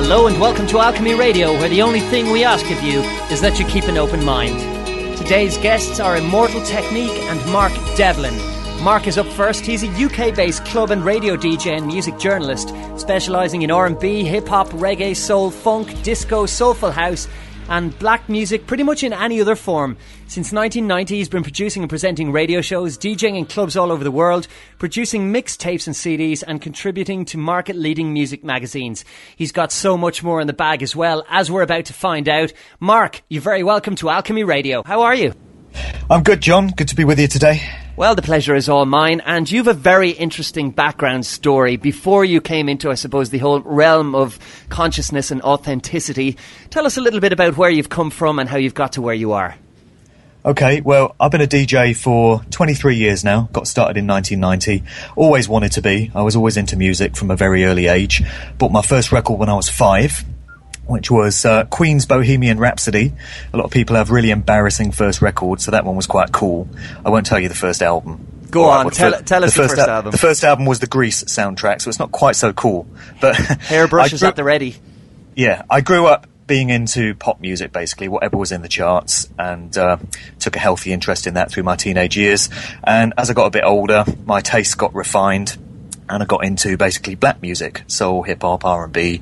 Hello and welcome to Alchemy Radio, where the only thing we ask of you is that you keep an open mind. Today's guests are Immortal Technique and Mark Devlin. Mark is up first. He's a UK-based club and radio DJ and music journalist, specialising in R&B, hip-hop, reggae, soul, funk, disco, soulful house and black music pretty much in any other form. Since 1990 he's been producing and presenting radio shows, DJing in clubs all over the world, producing mixtapes and CDs and contributing to market-leading music magazines. He's got so much more in the bag as well, as we're about to find out. Mark, you're very welcome to Alchemy Radio. How are you? I'm good, John. Good to be with you today. Well, the pleasure is all mine, and you've a very interesting background story before you came into, I suppose, the whole realm of consciousness and authenticity. Tell us a little bit about where you've come from and how you've got to where you are. Okay, well, I've been a DJ for 23 years now. Got started in 1990. Always wanted to be. I was always into music from a very early age. Bought my first record when I was 5. Which was Queen's Bohemian Rhapsody. A lot of people have really embarrassing first records, so that one was quite cool. I won't tell you the first album. Go on, tell us the first album. The first album was the Grease soundtrack, so it's not quite so cool. But hairbrushes at the ready. Yeah, I grew up being into pop music, basically, whatever was in the charts, and took a healthy interest in that through my teenage years. And as I got a bit older, my taste got refined. And I got into basically black music, soul, hip-hop, R&B,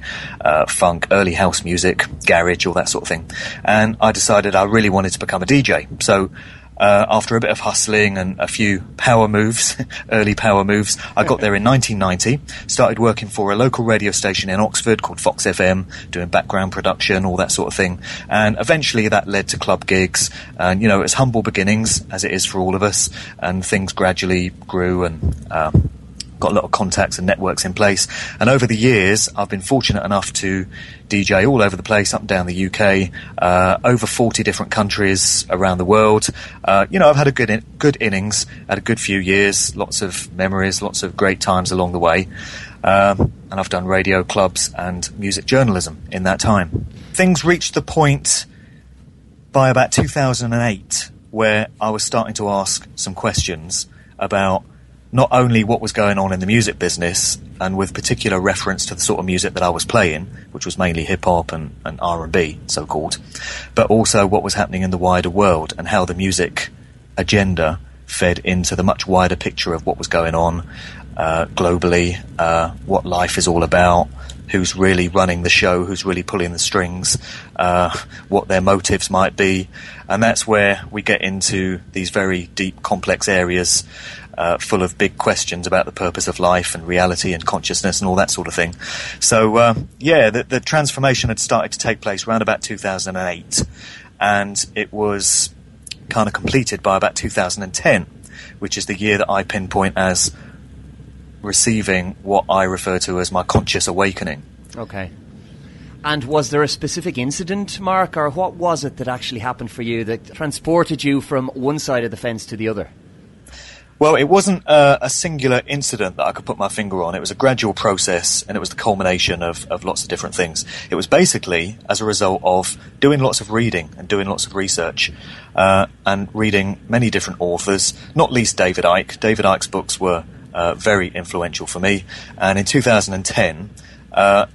funk, early house music, garage, all that sort of thing. And I decided I really wanted to become a DJ. So after a bit of hustling and a few power moves, early power moves, I got there in 1990, started working for a local radio station in Oxford called Fox FM, doing background production, all that sort of thing. And eventually that led to club gigs. And, you know, it's humble beginnings, as it is for all of us. And things gradually grew and got a lot of contacts and networks in place. And over the years, I've been fortunate enough to DJ all over the place, up and down the UK, over 40 different countries around the world. You know, I've had a good innings, had a good few years, lots of memories, lots of great times along the way. And I've done radio, clubs and music journalism in that time. Things reached the point by about 2008 where I was starting to ask some questions about not only what was going on in the music business, and with particular reference to the sort of music that I was playing, which was mainly hip-hop and R&B, so-called, but also what was happening in the wider world and how the music agenda fed into the much wider picture of what was going on globally, what life is all about, who's really running the show, who's really pulling the strings, what their motives might be. And that's where we get into these very deep, complex areas full of big questions about the purpose of life and reality and consciousness and all that sort of thing. So, the transformation had started to take place around about 2008, and it was kind of completed by about 2010, which is the year that I pinpoint as receiving what I refer to as my conscious awakening. Okay. And was there a specific incident, Mark, or what was it that actually happened for you that transported you from one side of the fence to the other? Well, it wasn't a singular incident that I could put my finger on. It was a gradual process, and it was the culmination of lots of different things. It was basically as a result of doing lots of reading and doing lots of research, and reading many different authors, not least David Icke. David Icke's books were very influential for me. And in 2010,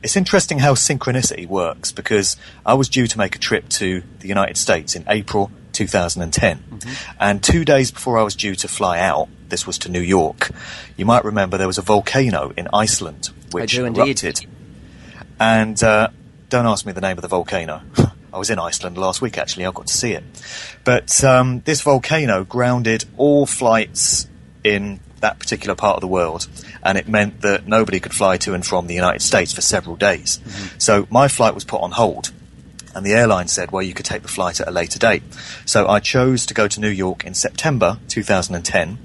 it's interesting how synchronicity works, because I was due to make a trip to the United States in April 2010. Mm-hmm. And 2 days before I was due to fly out, this was to New York, you might remember there was a volcano in Iceland which erupted. And don't ask me the name of the volcano. I was in Iceland last week, actually. I got to see it. But this volcano grounded all flights in that particular part of the world, and it meant that nobody could fly to and from the United States for several days. Mm-hmm. So my flight was put on hold, and the airline said, well, you could take the flight at a later date. So I chose to go to New York in September 2010,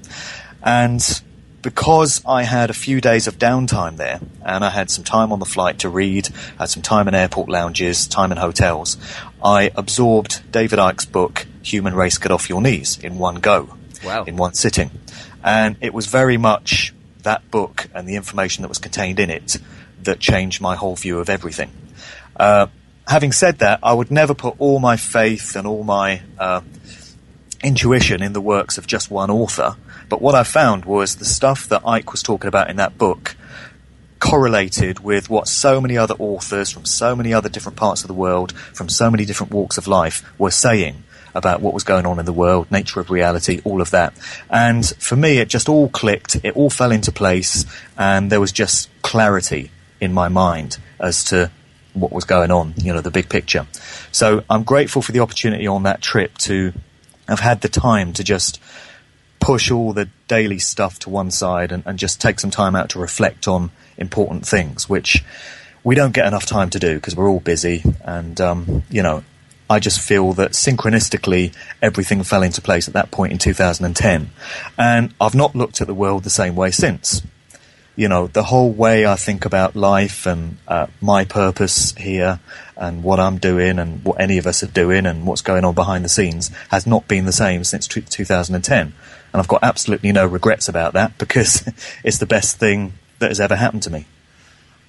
and because I had a few days of downtime there, and I had some time on the flight to read, had some time in airport lounges, time in hotels, I absorbed David Icke's book, Human Race Get Off Your Knees, in one go. Wow. In one sitting. And it was very much that book and the information that was contained in it that changed my whole view of everything. Having said that, I would never put all my faith and all my intuition in the works of just one author. But what I found was the stuff that Icke was talking about in that book correlated with what so many other authors from so many other different parts of the world, from so many different walks of life, were saying about what was going on in the world, nature of reality, all of that. And for me, it just all clicked, it all fell into place, and there was just clarity in my mind as to what was going on, the big picture. So I'm grateful for the opportunity on that trip to have had the time to just push all the daily stuff to one side and just take some time out to reflect on important things, which we don't get enough time to do because we're all busy. And, I just feel that synchronistically everything fell into place at that point in 2010. And I've not looked at the world the same way since. The whole way I think about life and my purpose here and what I'm doing and what any of us are doing and what's going on behind the scenes has not been the same since 2010. And I've got absolutely no regrets about that because it's the best thing that has ever happened to me.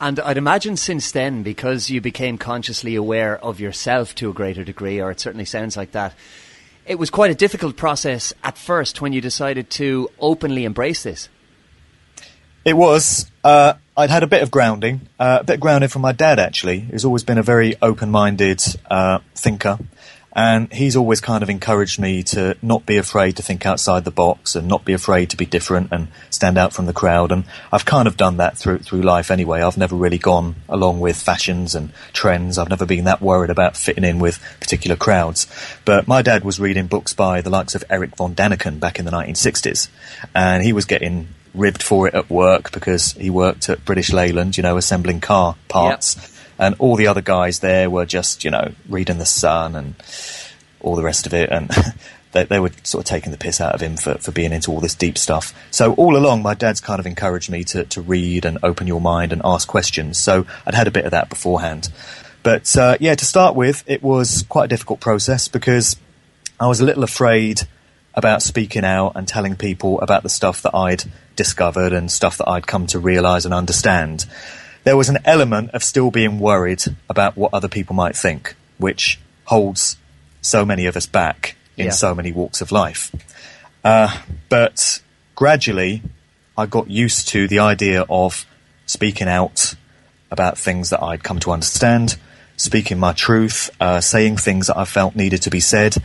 And I'd imagine since then, because you became consciously aware of yourself to a greater degree, or it certainly sounds like that, it was quite a difficult process at first when you decided to openly embrace this. It was. I'd had a bit of grounding from my dad, actually, who's always been a very open-minded thinker. And he's always kind of encouraged me to not be afraid to think outside the box and not be afraid to be different and stand out from the crowd. And I've kind of done that through life anyway. I've never really gone along with fashions and trends. I've never been that worried about fitting in with particular crowds. But my dad was reading books by the likes of Erich von Däniken back in the 1960s. And he was getting ribbed for it at work because he worked at British Leyland, assembling car parts. Yep. And all the other guys there were just, reading The Sun and all the rest of it. And they were sort of taking the piss out of him for being into all this deep stuff. So all along, my dad's kind of encouraged me to read and open your mind and ask questions. So I'd had a bit of that beforehand. But, to start with, it was quite a difficult process because I was a little afraid about speaking out and telling people about the stuff that I'd discovered and stuff that I'd come to realise and understand. There was an element of still being worried about what other people might think, which holds so many of us back in so many walks of life. But gradually, I got used to the idea of speaking out about things that I'd come to understand, speaking my truth, saying things that I felt needed to be said.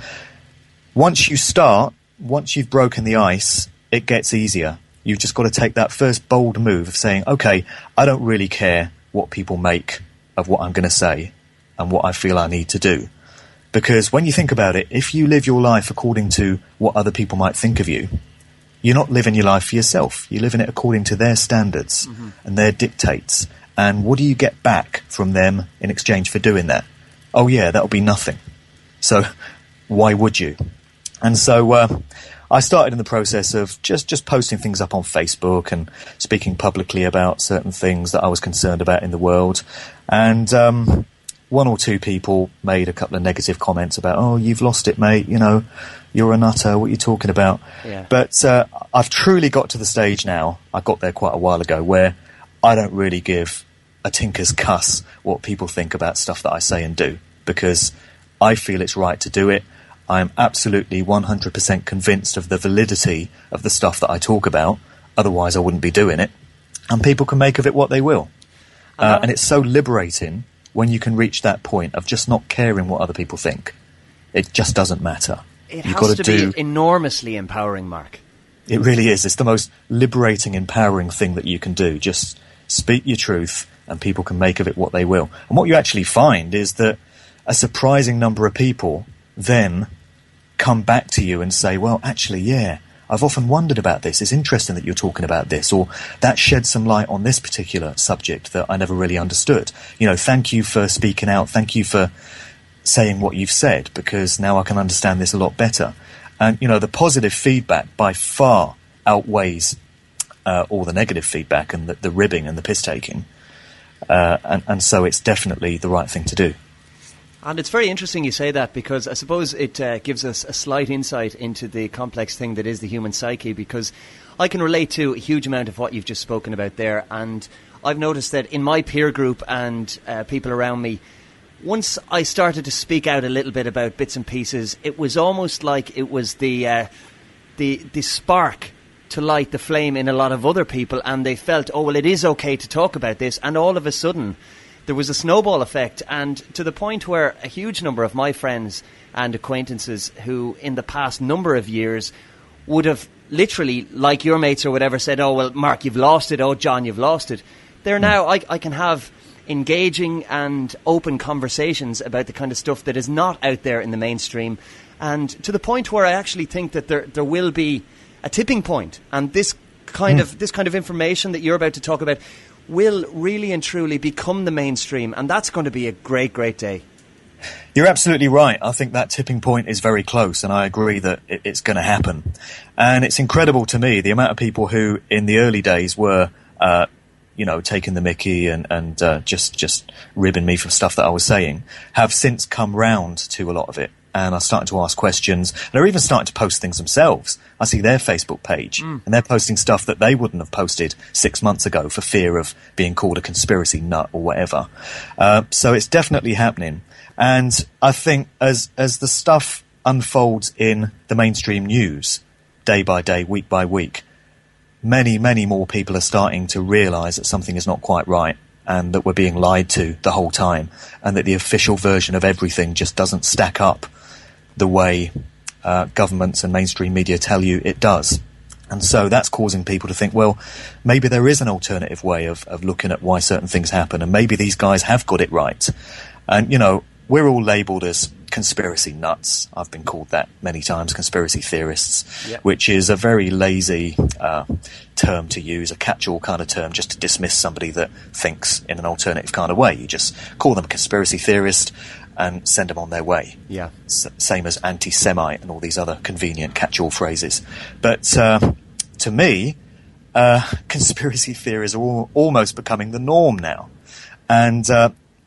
Once you've broken the ice, it gets easier. You've just got to take that first bold move of saying, okay, I don't really care what people make of what I'm going to say and what I feel I need to do. Because when you think about it, if you live your life according to what other people might think of you, you're not living your life for yourself. You're living it according to their standards and their dictates. And what do you get back from them in exchange for doing that? Oh yeah, that'll be nothing. So why would you? And so I started in the process of just posting things up on Facebook and speaking publicly about certain things that I was concerned about in the world. And one or two people made a couple of negative comments about, oh, you've lost it, mate, you're a nutter, what are you talking about? Yeah. But I've truly got to the stage now, I got there quite a while ago, where I don't really give a tinker's cuss what people think about stuff that I say and do, because I feel it's right to do it. I'm absolutely 100% convinced of the validity of the stuff that I talk about. Otherwise, I wouldn't be doing it. And people can make of it what they will. And it's so liberating when you can reach that point of just not caring what other people think. It just doesn't matter. It has to be enormously empowering, Mark. It really is. It's the most liberating, empowering thing that you can do. Just speak your truth and people can make of it what they will. And what you actually find is that a surprising number of people then come back to you and say, well, actually, yeah, I've often wondered about this. It's interesting that you're talking about this, or that sheds some light on this particular subject that I never really understood. Thank you for speaking out. Thank you for saying what you've said, because now I can understand this a lot better. And, the positive feedback by far outweighs all the negative feedback and the ribbing and the piss-taking. And so it's definitely the right thing to do. And it's very interesting you say that, because I suppose it gives us a slight insight into the complex thing that is the human psyche, because I can relate to a huge amount of what you've just spoken about there. And I've noticed that in my peer group and people around me, once I started to speak out a little bit about bits and pieces, it was almost like it was the spark to light the flame in a lot of other people, and they felt, oh, well, it is okay to talk about this, and all of a sudden there was a snowball effect, and to the point where a huge number of my friends and acquaintances who in the past number of years would have literally, like your mates or whatever, said, oh, well, Mark, you've lost it, oh, John, you've lost it. They're now, I can have engaging and open conversations about the kind of stuff that is not out there in the mainstream, and to the point where I actually think that there will be a tipping point, and this kind of information that you're about to talk about will really and truly become the mainstream, and that's going to be a great, great day. You're absolutely right. I think that tipping point is very close, and I agree that it's going to happen. And it's incredible to me, the amount of people who in the early days were taking the mickey and just ribbing me for stuff that I was saying, have since come round to a lot of it and are starting to ask questions. They're even starting to post things themselves. I see their Facebook page and they're posting stuff that they wouldn't have posted 6 months ago for fear of being called a conspiracy nut or whatever. So it's definitely happening. And I think as the stuff unfolds in the mainstream news, day by day, week by week, many, many more people are starting to realise that something is not quite right and that we're being lied to the whole time and that the official version of everything just doesn't stack up the way governments and mainstream media tell you it does. And so that's causing people to think, well, maybe there is an alternative way of looking at why certain things happen, and maybe these guys have got it right. And, we're all labelled as conspiracy nuts. I've been called that many times, conspiracy theorists, which is a very lazy term to use, a catch-all kind of term, just to dismiss somebody that thinks in an alternative kind of way. You just call them a conspiracy theorist and send them on their way. Yeah. Same as anti-Semite and all these other convenient catch-all phrases. But to me, conspiracy theories are almost becoming the norm now. And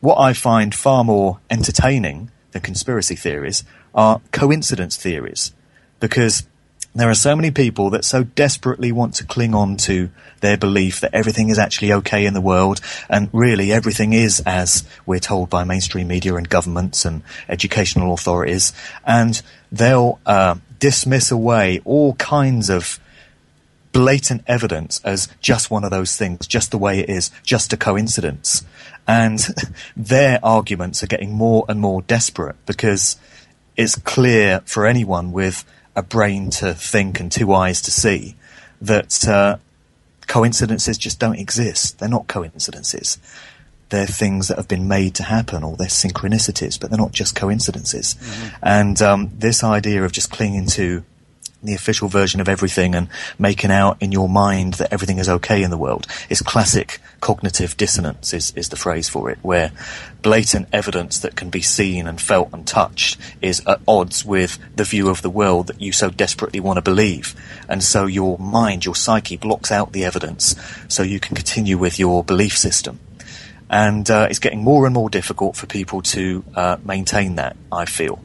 what I find far more entertaining than conspiracy theories are coincidence theories, because there are so many people that so desperately want to cling on to their belief that everything is actually okay in the world, and really everything is as we're told by mainstream media and governments and educational authorities, and they'll dismiss away all kinds of blatant evidence as just one of those things, just the way it is, just a coincidence. And their arguments are getting more and more desperate, because it's clear for anyone with a brain to think and two eyes to see that coincidences just don't exist. They're not coincidences. They're things that have been made to happen, or they're synchronicities, but they're not just coincidences. Mm-hmm. And this idea of just clinging to the official version of everything and making out in your mind that everything is okay in the world is classic cognitive dissonance, is the phrase for it, where blatant evidence that can be seen and felt and touched is at odds with the view of the world that you so desperately want to believe. And so your mind, your psyche, blocks out the evidence so you can continue with your belief system. And it's getting more and more difficult for people to maintain that, I feel.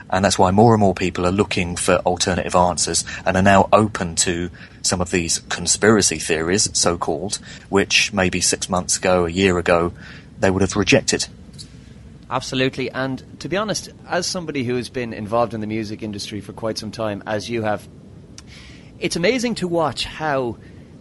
And that's why more and more people are looking for alternative answers and are now open to some of these conspiracy theories, so-called, which maybe 6 months ago, a year ago, they would have rejected. Absolutely. And to be honest, as somebody who has been involved in the music industry for quite some time, as you have, it's amazing to watch how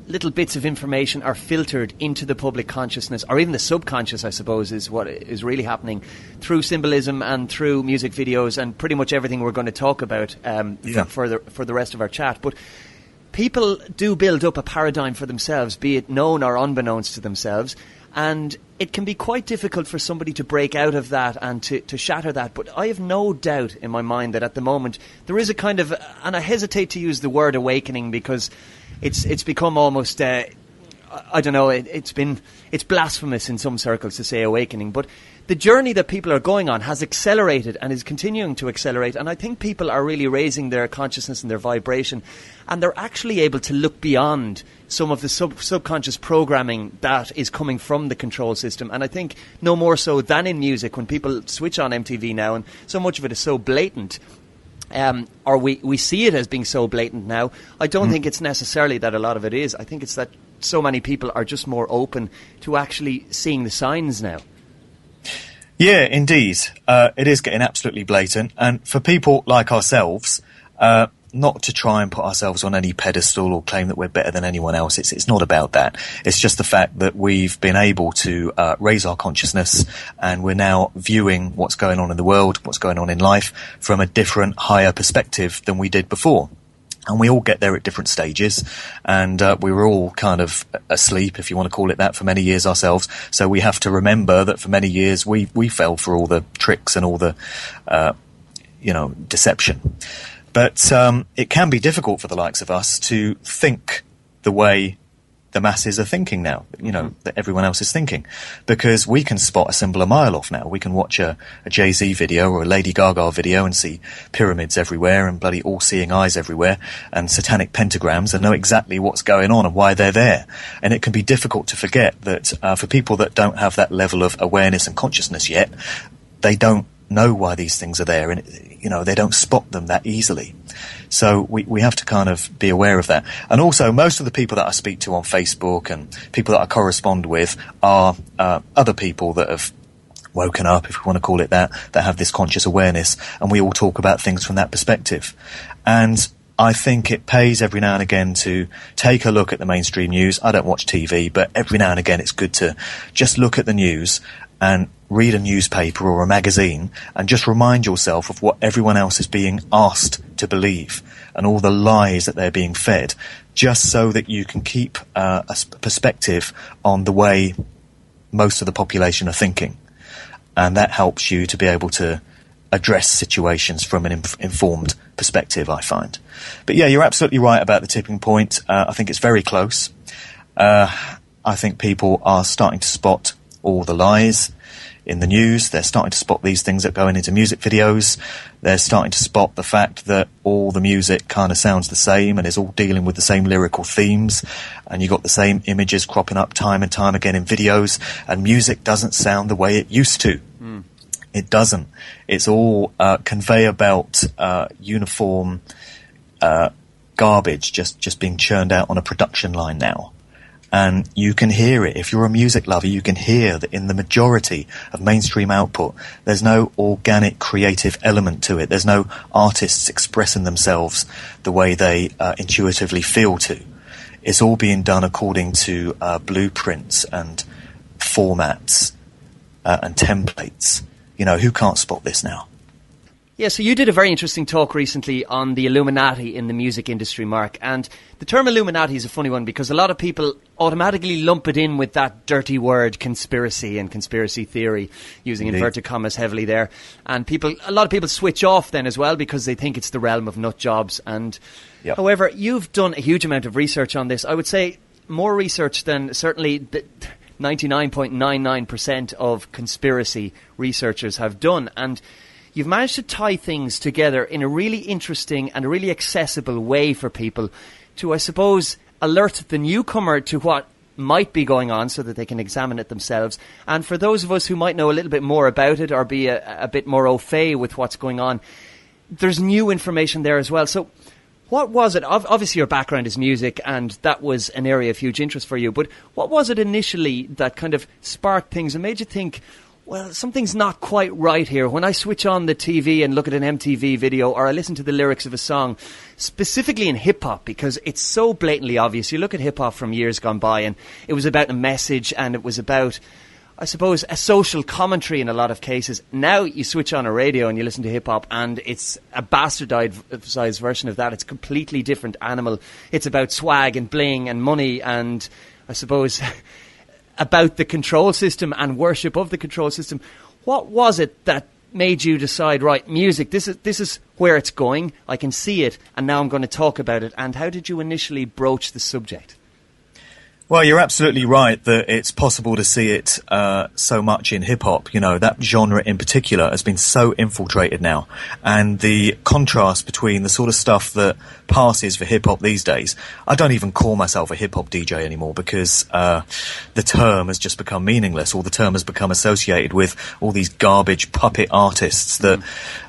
little bits of information are filtered into the public consciousness, or even the subconscious, I suppose, is what is really happening through symbolism and through music videos and pretty much everything we're going to talk about for the rest of our chat. But people do build up a paradigm for themselves, be it known or unbeknownst to themselves, and it can be quite difficult for somebody to break out of that and to shatter that. But I have no doubt in my mind that at the moment there is a kind of, and I hesitate to use the word awakening because it's become almost, I don't know, it's blasphemous in some circles to say awakening, but the journey that people are going on has accelerated and is continuing to accelerate, and I think people are really raising their consciousness and their vibration, and they're actually able to look beyond some of the subconscious programming that is coming from the control system. And I think no more so than in music, when people switch on MTV now and so much of it is so blatant, or we see it as being so blatant now. I don't think it's necessarily that a lot of it is. I think it's that so many people are just more open to actually seeing the signs now. Yeah, indeed. It is getting absolutely blatant. And for people like ourselves, not to try and put ourselves on any pedestal or claim that we're better than anyone else. It's not about that. It's just the fact that we've been able to raise our consciousness, and we're now viewing what's going on in the world, what's going on in life, from a different, higher perspective than we did before. And we all get there at different stages, and we were all kind of asleep, if you want to call it that, for many years ourselves. So we have to remember that for many years we fell for all the tricks and all the, deception. But it can be difficult for the likes of us to think the way the masses are thinking now, that everyone else is thinking, because we can spot a symbol a mile off now. We can watch a Jay-Z video or a Lady Gaga video and see pyramids everywhere and bloody all-seeing eyes everywhere and satanic pentagrams, and know exactly what's going on and why they're there. And it can be difficult to forget that for people that don't have that level of awareness and consciousness yet, they don't know why these things are there, and they don't spot them that easily. So we have to kind of be aware of that. And also, most of the people that I speak to on Facebook and people that I correspond with are other people that have woken up, if we want to call it that have this conscious awareness, and we all talk about things from that perspective. And I think it pays every now and again to take a look at the mainstream news. I don't watch TV, but every now and again it's good to just look at the news and read a newspaper or a magazine and just remind yourself of what everyone else is being asked to believe and all the lies that they're being fed, just so that you can keep a perspective on the way most of the population are thinking. And that helps you to be able to address situations from an informed perspective, I find. But yeah, you're absolutely right about the tipping point. I think it's very close. I think people are starting to spot all the lies in the news. They're starting to spot these things that go into music videos. They're starting to spot the fact that all the music kind of sounds the same and is all dealing with the same lyrical themes, and you got the same images cropping up time and time again in videos, and music doesn't sound the way it used to. It doesn't. It's all conveyor belt, uniform garbage just being churned out on a production line now. And you can hear it. If you're a music lover, you can hear that in the majority of mainstream output, there's no organic, creative element to it. There's no artists expressing themselves the way they intuitively feel to. It's all being done according to blueprints and formats and templates. Who can't spot this now? Yeah, so you did a very interesting talk recently on the Illuminati in the music industry, Mark. And the term Illuminati is a funny one because a lot of people automatically lump it in with that dirty word conspiracy and conspiracy theory, using inverted commas heavily there. And a lot of people switch off then as well because they think it's the realm of nut jobs. And however, you've done a huge amount of research on this. I would say more research than certainly the 99.99% of conspiracy researchers have done. And you've managed to tie things together in a really interesting and a really accessible way for people to, I suppose, alert the newcomer to what might be going on so that they can examine it themselves. And for those of us who might know a little bit more about it or be a bit more au fait with what's going on, there's new information there as well. So what was it? Obviously your background is music and that was an area of huge interest for you, but what was it initially that kind of sparked things and made you think, well, something's not quite right here. When I switch on the TV and look at an MTV video or I listen to the lyrics of a song, specifically in hip-hop, because it's so blatantly obvious. You look at hip-hop from years gone by and it was about a message and it was about, I suppose, a social commentary in a lot of cases. Now you switch on a radio and you listen to hip-hop and it's a bastardized version of that. It's a completely different animal. It's about swag and bling and money and, I suppose, about the control system and worship of the control system. What was it that made you decide, right, music, this is where it's going, I can see it, and now I'm going to talk about it? And how did you initially broach the subject? Well, you're absolutely right that it's possible to see it so much in hip-hop. That genre in particular has been so infiltrated now. And the contrast between the sort of stuff that passes for hip-hop these days, I don't even call myself a hip-hop DJ anymore because the term has just become meaningless, or the term has become associated with all these garbage puppet artists that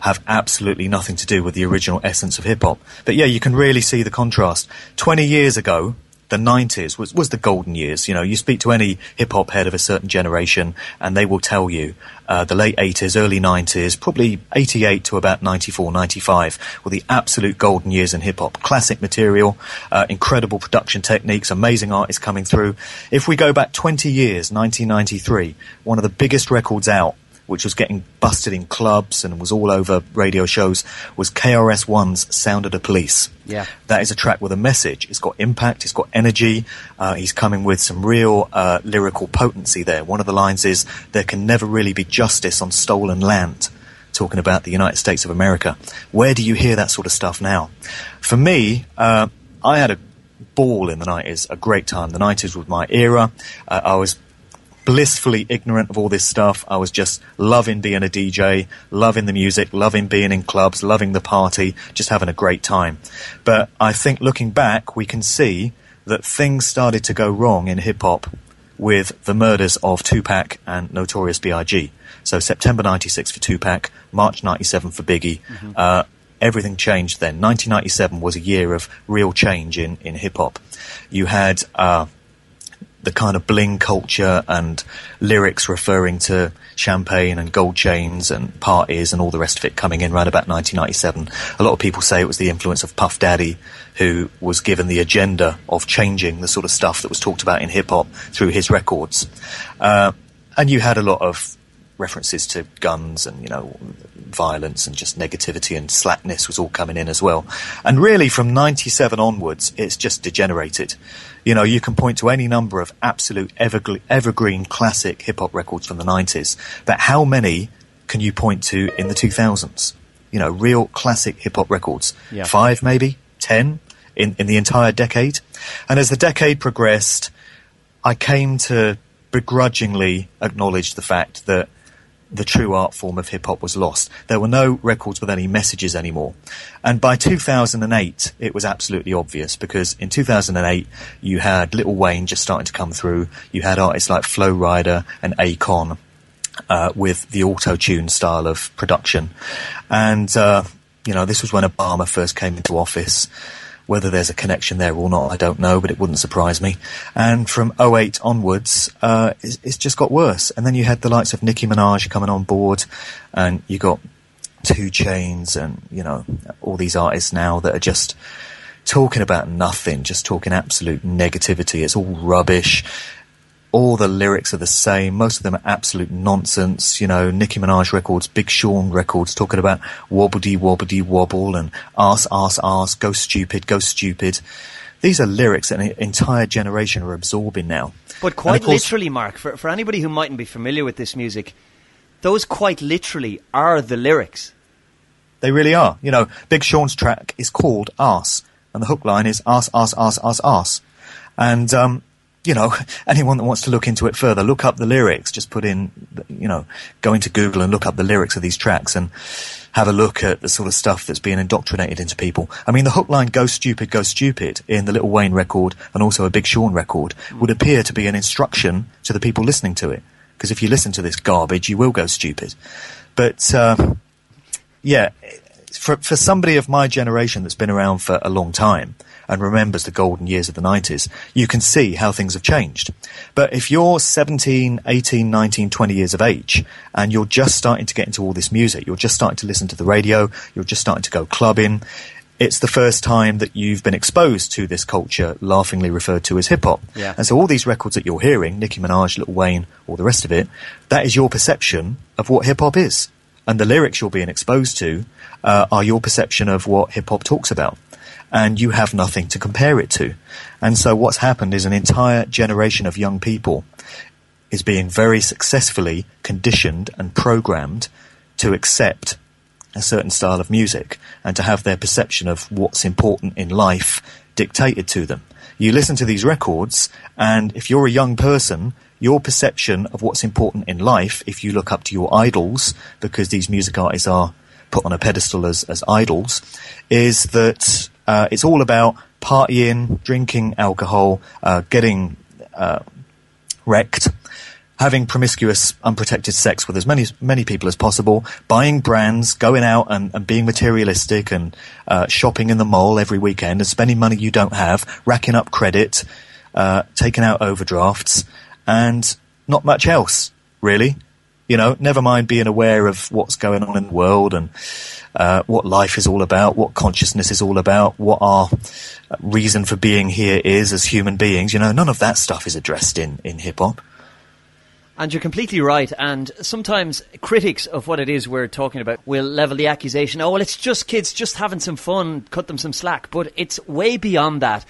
have absolutely nothing to do with the original essence of hip-hop. But yeah, you can really see the contrast. 20 years ago, the 90s was the golden years. You know, you speak to any hip-hop head of a certain generation and they will tell you the late 80s, early 90s, probably 88 to about 94, 95 were the absolute golden years in hip-hop. Classic material, incredible production techniques, amazing artists coming through. If we go back 20 years, 1993, one of the biggest records out, which was getting busted in clubs and was all over radio shows, was KRS-One's Sound of the Police. Yeah. That is a track with a message. It's got impact, it's got energy, he's coming with some real lyrical potency there. One of the lines is, there can never really be justice on stolen land, talking about the United States of America. Where do you hear that sort of stuff now? For me, I had a ball in the 90s, a great time. The 90s was my era. I was blissfully ignorant of all this stuff. I was just loving being a DJ, loving the music, loving being in clubs, loving the party, just having a great time. But I think looking back, we can see that things started to go wrong in hip-hop with the murders of Tupac and Notorious B.I.G. So September 96 for Tupac, March 97 for Biggie. Everything changed then. 1997 was a year of real change in hip-hop. You had the kind of bling culture and lyrics referring to champagne and gold chains and parties and all the rest of it coming in around about 1997. A lot of people say it was the influence of Puff Daddy, who was given the agenda of changing the sort of stuff that was talked about in hip-hop through his records. And you had a lot of references to guns and, you know, violence and just negativity and slackness was all coming in as well. And really from 97 onwards, it's just degenerated. You know, you can point to any number of absolute evergreen classic hip-hop records from the 90s, but how many can you point to in the 2000s? You know, real classic hip-hop records. Yeah. 5 maybe? 10 in the entire decade? And as the decade progressed, I came to begrudgingly acknowledge the fact that the true art form of hip-hop was lost. There were no records with any messages anymore. And by 2008, it was absolutely obvious, because in 2008, you had Lil Wayne just starting to come through. You had artists like Flo Rida and Akon with the auto-tune style of production. And, you know, this was when Obama first came into office. Whether there's a connection there or not, I don't know, but it wouldn't surprise me. And from 2008 onwards, it's just got worse. And then you had the likes of Nicki Minaj coming on board, and you got 2 Chainz and, you know, all these artists now that are just talking about nothing, just talking absolute negativity. It's all rubbish. All the lyrics are the same. Most of them are absolute nonsense. You know, Nicki Minaj records, Big Sean records, talking about wobbledy wobbly wobble and arse, go stupid, go stupid. These are lyrics that an entire generation are absorbing now. But quite literally, Mark, for anybody who mightn't be familiar with this music, those quite literally are the lyrics. They really are. You know, Big Sean's track is called Arse, and the hook line is arse. And, you know, anyone that wants to look into it further, look up the lyrics, just put in, you know, go into Google and look up the lyrics of these tracks and have a look at the sort of stuff that's being indoctrinated into people. I mean, the hook line, go stupid, in the Lil Wayne record and also a Big Sean record would appear to be an instruction to the people listening to it. Because if you listen to this garbage, you will go stupid. But, yeah, for somebody of my generation that's been around for a long time and remembers the golden years of the 90s, you can see how things have changed. But if you're 17, 18, 19, 20 years of age and you're just starting to get into all this music, you're just starting to listen to the radio, you're just starting to go clubbing, it's the first time that you've been exposed to this culture laughingly referred to as hip-hop. Yeah. And so all these records that you're hearing, Nicki Minaj, Lil Wayne, all the rest of it, that is your perception of what hip-hop is. And the lyrics you're being exposed to are your perception of what hip-hop talks about. And you have nothing to compare it to. And so what's happened is an entire generation of young people is being very successfully conditioned and programmed to accept a certain style of music and to have their perception of what's important in life dictated to them. You listen to these records, and if you're a young person, your perception of what's important in life, if you look up to your idols, because these music artists are put on a pedestal as idols, is that it's all about partying, drinking alcohol, getting wrecked, having promiscuous, unprotected sex with as many people as possible, buying brands, going out and being materialistic and shopping in the mall every weekend and spending money you don't have, racking up credit, taking out overdrafts, and not much else, really. You know, never mind being aware of what's going on in the world and what life is all about, what consciousness is all about, what our reason for being here is as human beings. You know, none of that stuff is addressed in hip-hop. And you're completely right. And sometimes critics of what it is we're talking about will level the accusation, oh, well, it's just kids just having some fun, cut them some slack. But it's way beyond that.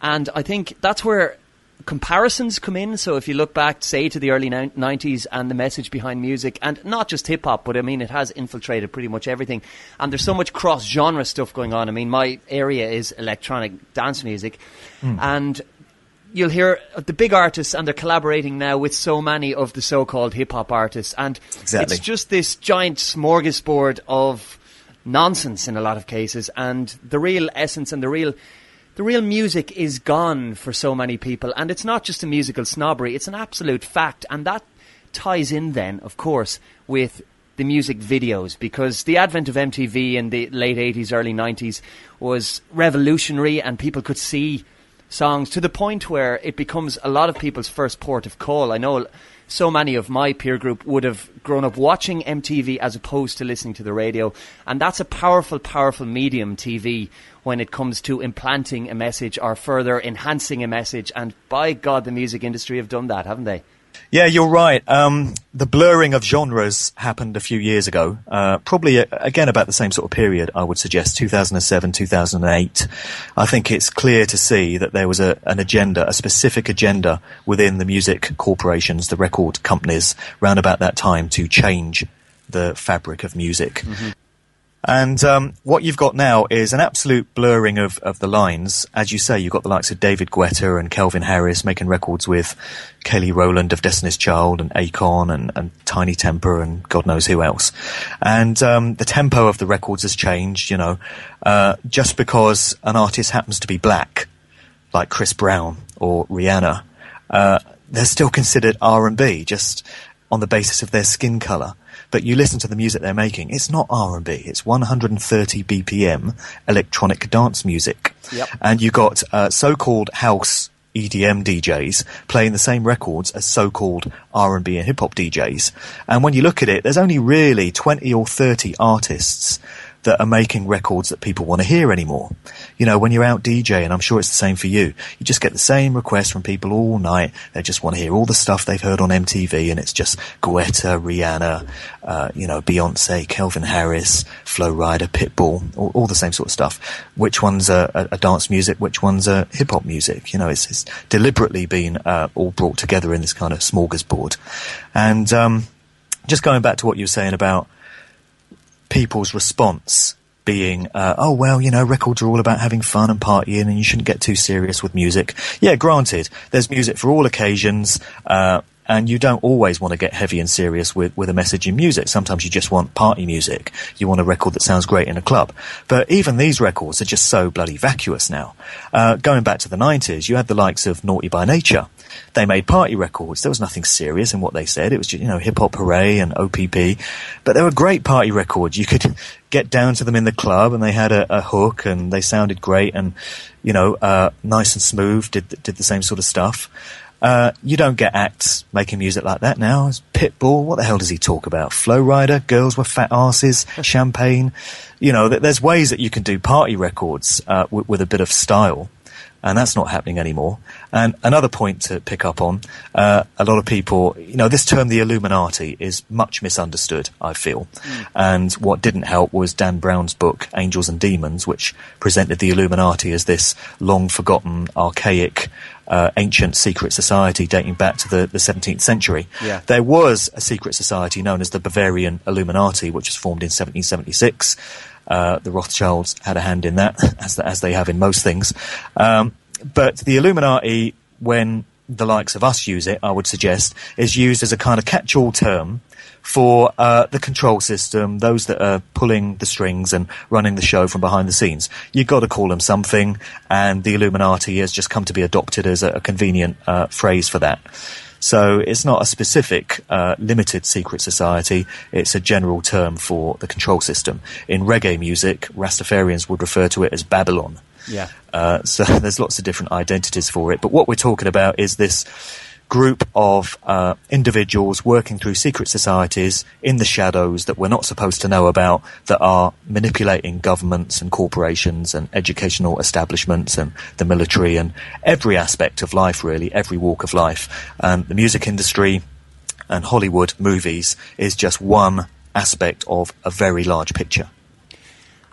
And I think that's where comparisons come in. So if you look back, say, to the early 90s and the message behind music, and not just hip-hop, but I mean, it has infiltrated pretty much everything. And there's so much cross-genre stuff going on. I mean, my area is electronic dance music. And you'll hear the big artists, and they're collaborating now with so many of the so-called hip-hop artists. And it's just this giant smorgasbord of nonsense in a lot of cases. And the real essence and the real music is gone for so many people. And it's not just a musical snobbery, it's an absolute fact. And that ties in then, of course, with the music videos, because the advent of MTV in the late 80s, early 90s was revolutionary, and people could see songs to the point where it becomes a lot of people's first port of call. I know so many of my peer group would have grown up watching MTV as opposed to listening to the radio. And that's a powerful, powerful medium, TV, when it comes to implanting a message or further enhancing a message. And by God, the music industry have done that, haven't they? Yeah, you're right. The blurring of genres happened a few years ago, probably, again, about the same sort of period, I would suggest, 2007, 2008. I think it's clear to see that there was an agenda, a specific agenda within the music corporations, the record companies, round about that time to change the fabric of music. Mm-hmm. And what you've got now is an absolute blurring of the lines. As you say, you've got the likes of David Guetta and Calvin Harris making records with Kelly Rowland of Destiny's Child and Akon and Tiny Temper and God knows who else. And the tempo of the records has changed, you know. Just because an artist happens to be black, like Chris Brown or Rihanna, they're still considered R&B, just on the basis of their skin colour. But you listen to the music they're making, it's not R&B, it's 130 BPM electronic dance music. Yep. And you got so-called house EDM DJs playing the same records as so-called R&B and hip-hop DJs. And when you look at it, there's only really 20 or 30 artists that are making records that people want to hear anymore. You know, when you're out DJing, I'm sure it's the same for you, you just get the same requests from people all night. They just want to hear all the stuff they've heard on MTV, and it's just Guetta, Rihanna, you know, Beyonce, Calvin Harris, Flo Rida, Pitbull, all the same sort of stuff. Which one's a dance music, which one's a hip-hop music? You know, it's deliberately been all brought together in this kind of smorgasbord. And just going back to what you were saying about people's response being, oh, well, you know, records are all about having fun and partying and you shouldn't get too serious with music. Yeah, granted, there's music for all occasions, and you don't always want to get heavy and serious with a message in music. Sometimes you just want party music. You want a record that sounds great in a club. But even these records are just so bloody vacuous now. Going back to the 90s, you had the likes of Naughty by Nature. They made party records. There was nothing serious in what they said. It was just, you know, Hip Hop Hooray and OPP. But they were great party records. You could get down to them in the club and they had a hook and they sounded great and, you know, nice and smooth, did the same sort of stuff. You don't get acts making music like that now. It's Pitbull. What the hell does he talk about? Flo Rida, girls with fat asses, champagne. You know, there's ways that you can do party records with a bit of style. And that's not happening anymore. And another point to pick up on, a lot of people, you know, this term, the Illuminati, is much misunderstood, I feel. And what didn't help was Dan Brown's book, Angels and Demons, which presented the Illuminati as this long-forgotten, archaic, ancient secret society dating back to the 17th century. Yeah. There was a secret society known as the Bavarian Illuminati, which was formed in 1776. The Rothschilds had a hand in that, as they have in most things. But the Illuminati, when the likes of us use it, I would suggest, is used as a kind of catch-all term for the control system, those that are pulling the strings and running the show from behind the scenes. You've got to call them something, and the Illuminati has just come to be adopted as a convenient phrase for that. So it's not a specific, limited secret society. It's a general term for the control system. In reggae music, Rastafarians would refer to it as Babylon. Yeah. So there's lots of different identities for it. But what we're talking about is this group of individuals working through secret societies in the shadows that we're not supposed to know about, that are manipulating governments and corporations and educational establishments and the military and every aspect of life, really, every walk of life. The music industry and Hollywood movies is just one aspect of a very large picture.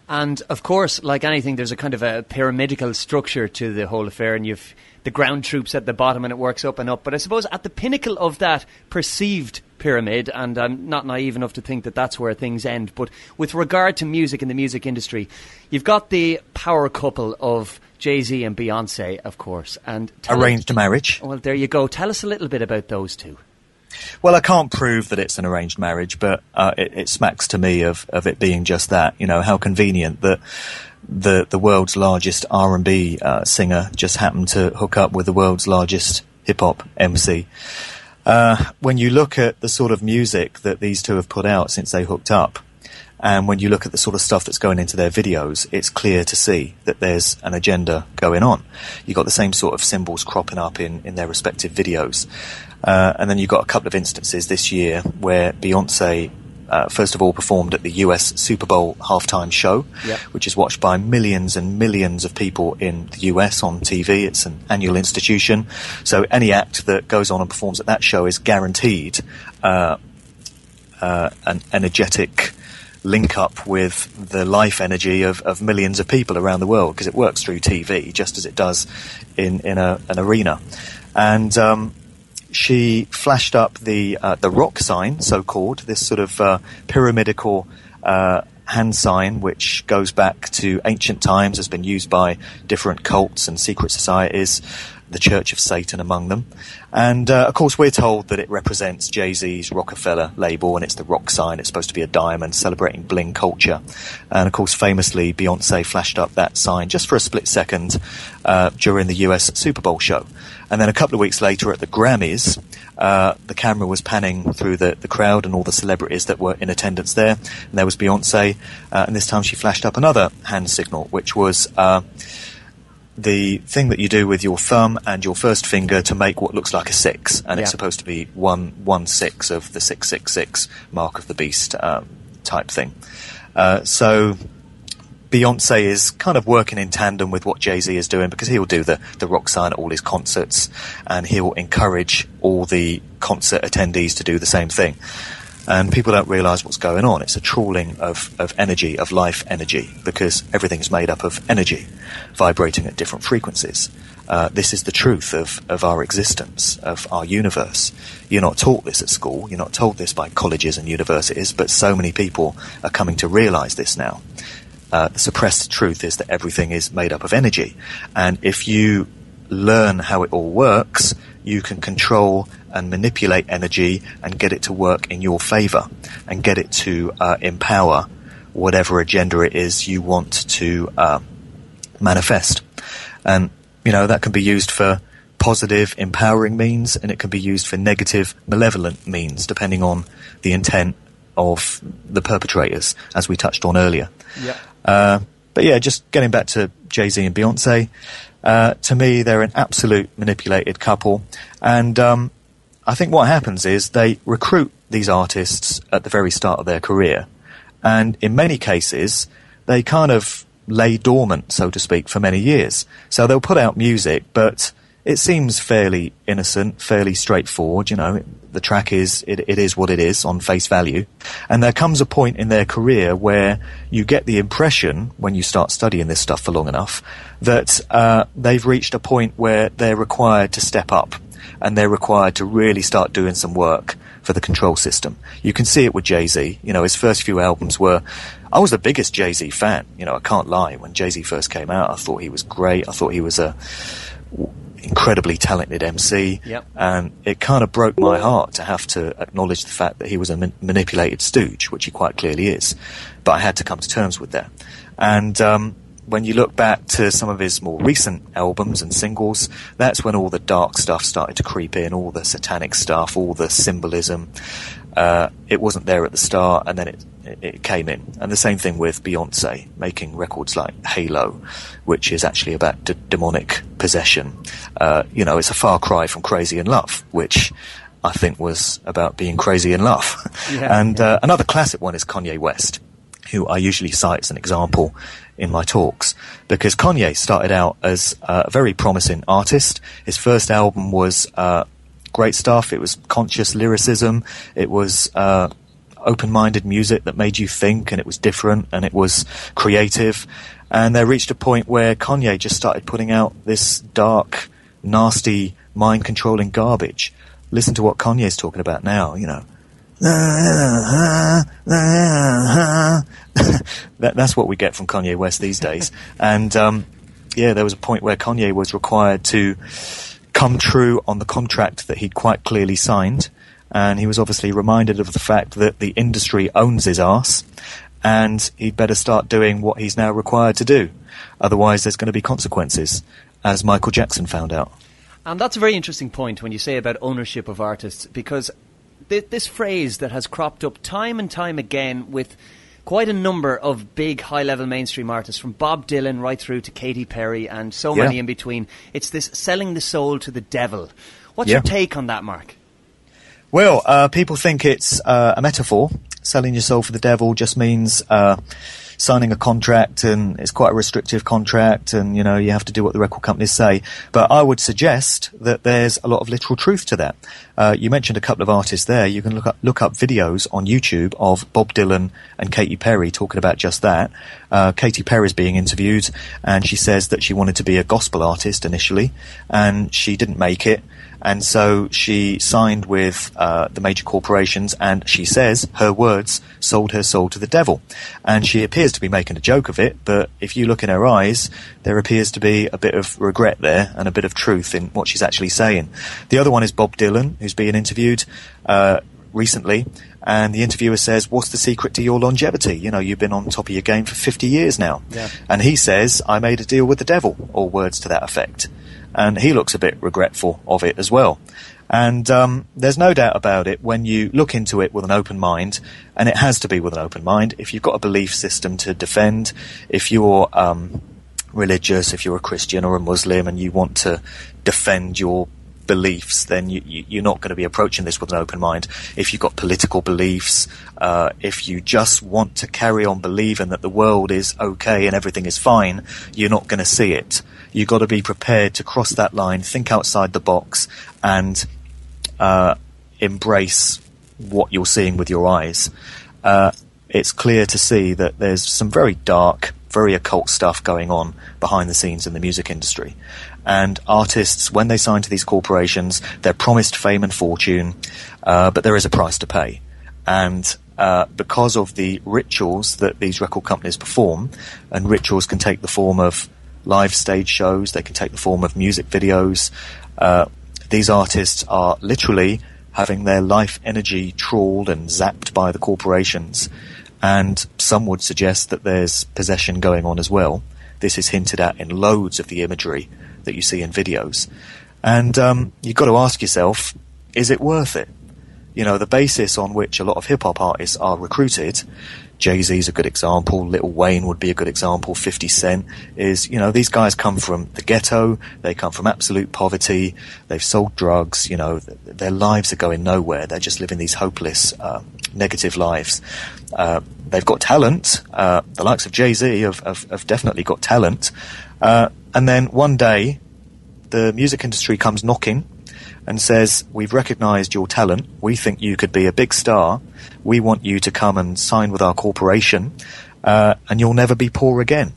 And, of course, like anything, there's a kind of a pyramidical structure to the whole affair, and you've the ground troops at the bottom and it works up and up. But I suppose at the pinnacle of that perceived pyramid, and I'm not naive enough to think that that's where things end, but with regard to music and the music industry, you've got the power couple of Jay-Z and Beyonce, of course. And arranged marriage. Well, there you go. Tell us a little bit about those two. Well, I can't prove that it's an arranged marriage, but it smacks to me of it being just that. You know, how convenient that the world's largest R&B singer just happened to hook up with the world's largest hip-hop MC. When you look at the sort of music that these two have put out since they hooked up, and when you look at the sort of stuff that's going into their videos, it's clear to see that there's an agenda going on. You've got the same sort of symbols cropping up in their respective videos. And then you've got a couple of instances this year where Beyonce, first of all, performed at the US Super Bowl halftime show, yep, which is watched by millions and millions of people in the US on TV. It's an annual institution. So any act that goes on and performs at that show is guaranteed an energetic link up with the life energy of millions of people around the world, because it works through TV just as it does in an arena. And she flashed up the rock sign, so-called, this sort of pyramidical hand sign, which goes back to ancient times, has been used by different cults and secret societies, the Church of Satan among them. And, of course, we're told that it represents Jay-Z's Rockefeller label, and it's the rock sign. It's supposed to be a diamond celebrating bling culture. And, of course, famously, Beyonce flashed up that sign just for a split second during the US Super Bowl show. And then a couple of weeks later at the Grammys, the camera was panning through the crowd and all the celebrities that were in attendance there. And there was Beyonce, and this time she flashed up another hand signal, which was the thing that you do with your thumb and your first finger to make what looks like a 6, and it's supposed to be 1/6 of the 666 mark of the beast type thing. So Beyonce is kind of working in tandem with what Jay-Z is doing, because he'll do the rock sign at all his concerts, and he'll encourage all the concert attendees to do the same thing. And people don't realise what's going on. It's a trawling of energy, of life energy, because everything's made up of energy, vibrating at different frequencies. This is the truth of our existence, of our universe. You're not taught this at school. You're not told this by colleges and universities, but so many people are coming to realise this now. The suppressed truth is that everything is made up of energy. And if you learn how it all works, you can control and manipulate energy and get it to work in your favour, and get it to empower whatever agenda it is you want to manifest. And, you know, that can be used for positive, empowering means, and it can be used for negative, malevolent means, depending on the intent of the perpetrators, as we touched on earlier. Yeah. But yeah, just getting back to Jay-Z and Beyonce, to me, they're an absolute manipulated couple. And I think what happens is they recruit these artists at the very start of their career. And in many cases, they kind of lay dormant, so to speak, for many years. So they'll put out music, but it seems fairly innocent, fairly straightforward. You know, the track is, it is what it is on face value. And there comes a point in their career where you get the impression, when you start studying this stuff for long enough, that they've reached a point where they're required to step up, and they're required to really start doing some work for the control system. You can see it with Jay-Z. You know, his first few albums were... I was the biggest Jay-Z fan. You know, I can't lie. When Jay-Z first came out, I thought he was great. I thought he was a incredibly talented MC. Yep. And it kind of broke my heart to have to acknowledge the fact that he was a manipulated stooge, which he quite clearly is. But I had to come to terms with that. And when you look back to some of his more recent albums and singles, that's when all the dark stuff started to creep in, all the satanic stuff, all the symbolism. It wasn't there at the start, and then it came in. And the same thing with Beyonce, making records like Halo, which is actually about demonic possession. It's a far cry from Crazy in Love, which I think was about being crazy in love. Another classic one is Kanye West, who I usually cite as an example in my talks, because Kanye started out as a very promising artist. His first album was great stuff. It was conscious lyricism. It was open-minded music that made you think, and it was different, and it was creative. And there reached a point where Kanye just started putting out this dark, nasty, mind-controlling garbage. Listen to what Kanye's talking about now, That's what we get from Kanye West these days. And, there was a point where Kanye was required to come true on the contract that he'd quite clearly signed. And he was obviously reminded of the fact that the industry owns his arse, and he'd better start doing what he's now required to do. Otherwise, there's going to be consequences, as Michael Jackson found out. And that's a very interesting point when you say about ownership of artists, because this phrase that has cropped up time and time again with quite a number of big high-level mainstream artists, from Bob Dylan right through to Katy Perry and so many in between. It's this selling the soul to the devil. What's your take on that, Mark? Well, people think it's a metaphor. Selling your soul for the devil just means signing a contract, and it's quite a restrictive contract, and you have to do what the record companies say. But I would suggest that there's a lot of literal truth to that. You mentioned a couple of artists there. You can look up videos on YouTube of Bob Dylan and Katy Perry talking about just that. Katy Perry is being interviewed, and she says that she wanted to be a gospel artist initially, and she didn't make it. And so she signed with the major corporations, and she says, her words, sold her soul to the devil. And she appears to be making a joke of it, but if you look in her eyes, there appears to be a bit of regret there and a bit of truth in what she's actually saying. The other one is Bob Dylan, who's being interviewed recently, and the interviewer says, what's the secret to your longevity? You've been on top of your game for 50 years now. Yeah. And he says, I made a deal with the devil, or words to that effect. And he looks a bit regretful of it as well. And there's no doubt about it, when you look into it with an open mind, and it has to be with an open mind, if you've got a belief system to defend, if you're religious, if you're a Christian or a Muslim and you want to defend your beliefs, then you're not going to be approaching this with an open mind. If you've got political beliefs, if you just want to carry on believing that the world is okay and everything is fine, you're not going to see it. You've got to be prepared to cross that line, think outside the box, and embrace what you're seeing with your eyes. It's clear to see that there's some very dark, very occult stuff going on behind the scenes in the music industry. And artists, when they sign to these corporations, they're promised fame and fortune, but there is a price to pay. And because of the rituals that these record companies perform, and rituals can take the form of live stage shows, they can take the form of music videos, these artists are literally having their life energy trawled and zapped by the corporations. And some would suggest that there's possession going on as well. This is hinted at in loads of the imagery that you see in videos. And you've got to ask yourself, is it worth it? The basis on which a lot of hip-hop artists are recruited, Jay-Z's a good example, Lil Wayne would be a good example, 50 Cent, is, these guys come from the ghetto, they come from absolute poverty, they've sold drugs, their lives are going nowhere, they're just living these hopeless, negative lives. They've got talent, the likes of Jay-Z have definitely got talent, and then one day the music industry comes knocking and says, we've recognised your talent, we think you could be a big star, we want you to come and sign with our corporation, and you'll never be poor again.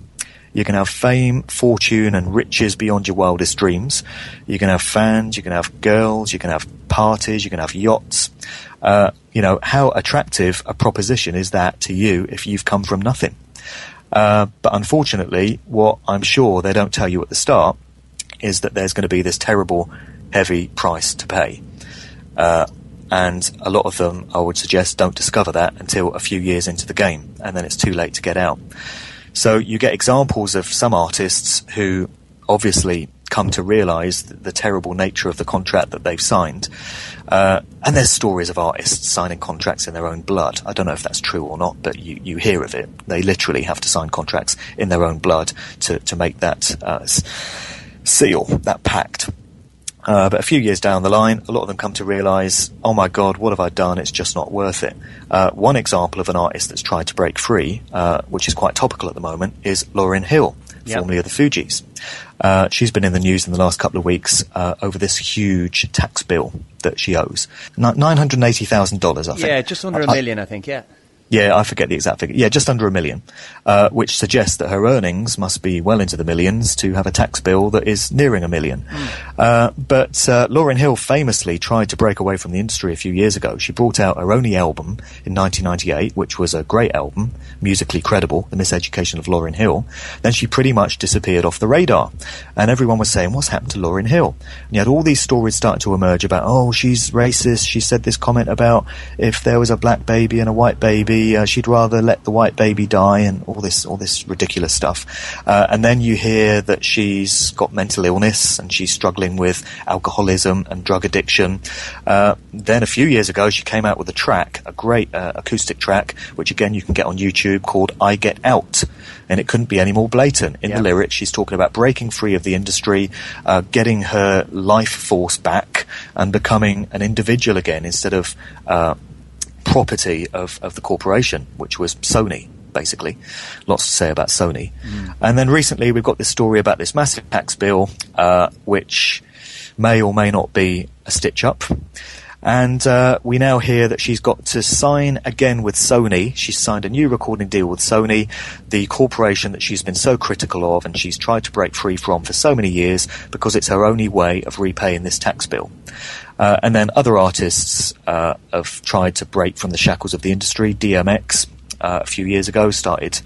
You can have fame, fortune and riches beyond your wildest dreams. You can have fans, you can have girls, you can have parties, you can have yachts. How attractive a proposition is that to you if you've come from nothing? But unfortunately, what I'm sure they don't tell you at the start is that there's going to be this terrible, heavy price to pay. And a lot of them, I would suggest, don't discover that until a few years into the game, and then it's too late to get out. So you get examples of some artists who obviously come to realise the terrible nature of the contract that they've signed. And there's stories of artists signing contracts in their own blood. I don't know if that's true or not, but you hear of it. They literally have to sign contracts in their own blood to make that seal, that pact. But a few years down the line, a lot of them come to realise, oh my God, what have I done? It's just not worth it. One example of an artist that's tried to break free, which is quite topical at the moment, is Lauryn Hill, formerly of the Fugees. She's been in the news in the last couple of weeks over this huge tax bill that she owes. $980,000, I think. Yeah, just under $1 million, I think, yeah. Yeah, I forget the exact figure. Yeah, just under $1 million, which suggests that her earnings must be well into the millions to have a tax bill that is nearing $1 million. But Lauryn Hill famously tried to break away from the industry a few years ago. She brought out her only album in 1998, which was a great album, musically credible, The Miseducation of Lauryn Hill. Then she pretty much disappeared off the radar. And everyone was saying, what's happened to Lauryn Hill? And you had all these stories starting to emerge about, oh, she's racist. She said this comment about if there was a black baby and a white baby, she'd rather let the white baby die, and all this ridiculous stuff. And then you hear that she's got mental illness and she's struggling with alcoholism and drug addiction. Then a few years ago, she came out with a track, a great acoustic track, which again you can get on YouTube, called I Get Out. And it couldn't be any more blatant. In the lyrics, she's talking about breaking free of the industry, getting her life force back, and becoming an individual again instead of property of the corporation, which was Sony, basically. Lots to say about Sony. And then recently we've got this story about this massive tax bill, which may or may not be a stitch-up. And we now hear that she's got to sign again with Sony. She's signed a new recording deal with Sony, the corporation that she's been so critical of and she's tried to break free from for so many years because it's her only way of repaying this tax bill. And then other artists have tried to break from the shackles of the industry. DMX, a few years ago, started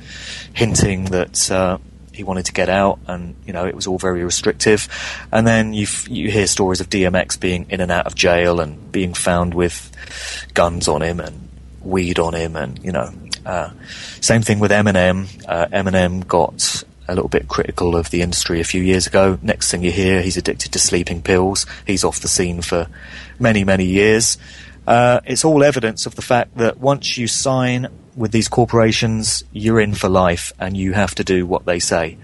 hinting that he wanted to get out, and it was all very restrictive. And then you hear stories of DMX being in and out of jail and being found with guns on him and weed on him, and same thing with Eminem. Eminem got a little bit critical of the industry a few years ago. Next thing you hear, he's addicted to sleeping pills. He's off the scene for many, many years. It's all evidence of the fact that once you sign with these corporations, you're in for life and you have to do what they say.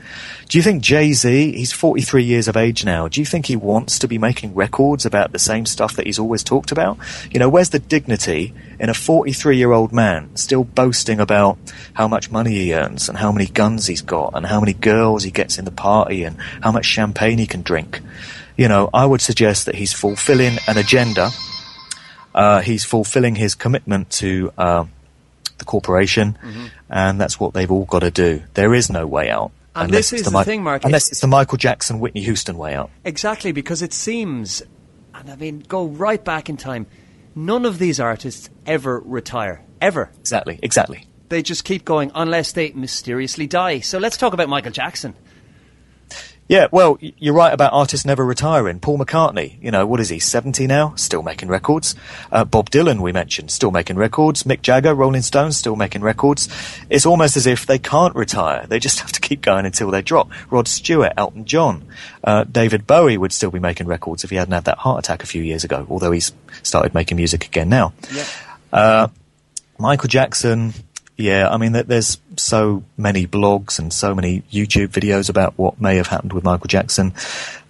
Do you think Jay-Z, he's 43 years of age now, do you think he wants to be making records about the same stuff that he's always talked about? Where's the dignity in a 43-year-old man still boasting about how much money he earns and how many guns he's got and how many girls he gets in the party and how much champagne he can drink? I would suggest that he's fulfilling an agenda. He's fulfilling his commitment to the corporation, and that's what they've all got to do. There is no way out. And this is the thing, Mark. Unless it's the Michael Jackson, Whitney Houston way out. Exactly, because it seems, and I mean, go right back in time, none of these artists ever retire. Ever. Exactly. They just keep going unless they mysteriously die. So let's talk about Michael Jackson. Yeah, well, you're right about artists never retiring. Paul McCartney, what is he, 70 now? Still making records. Bob Dylan, we mentioned, still making records. Mick Jagger, Rolling Stones, still making records. It's almost as if they can't retire. They just have to keep going until they drop. Rod Stewart, Elton John. David Bowie would still be making records if he hadn't had that heart attack a few years ago, although he's started making music again now. Yeah. Michael Jackson... Yeah, I mean, there's so many blogs and so many YouTube videos about what may have happened with Michael Jackson.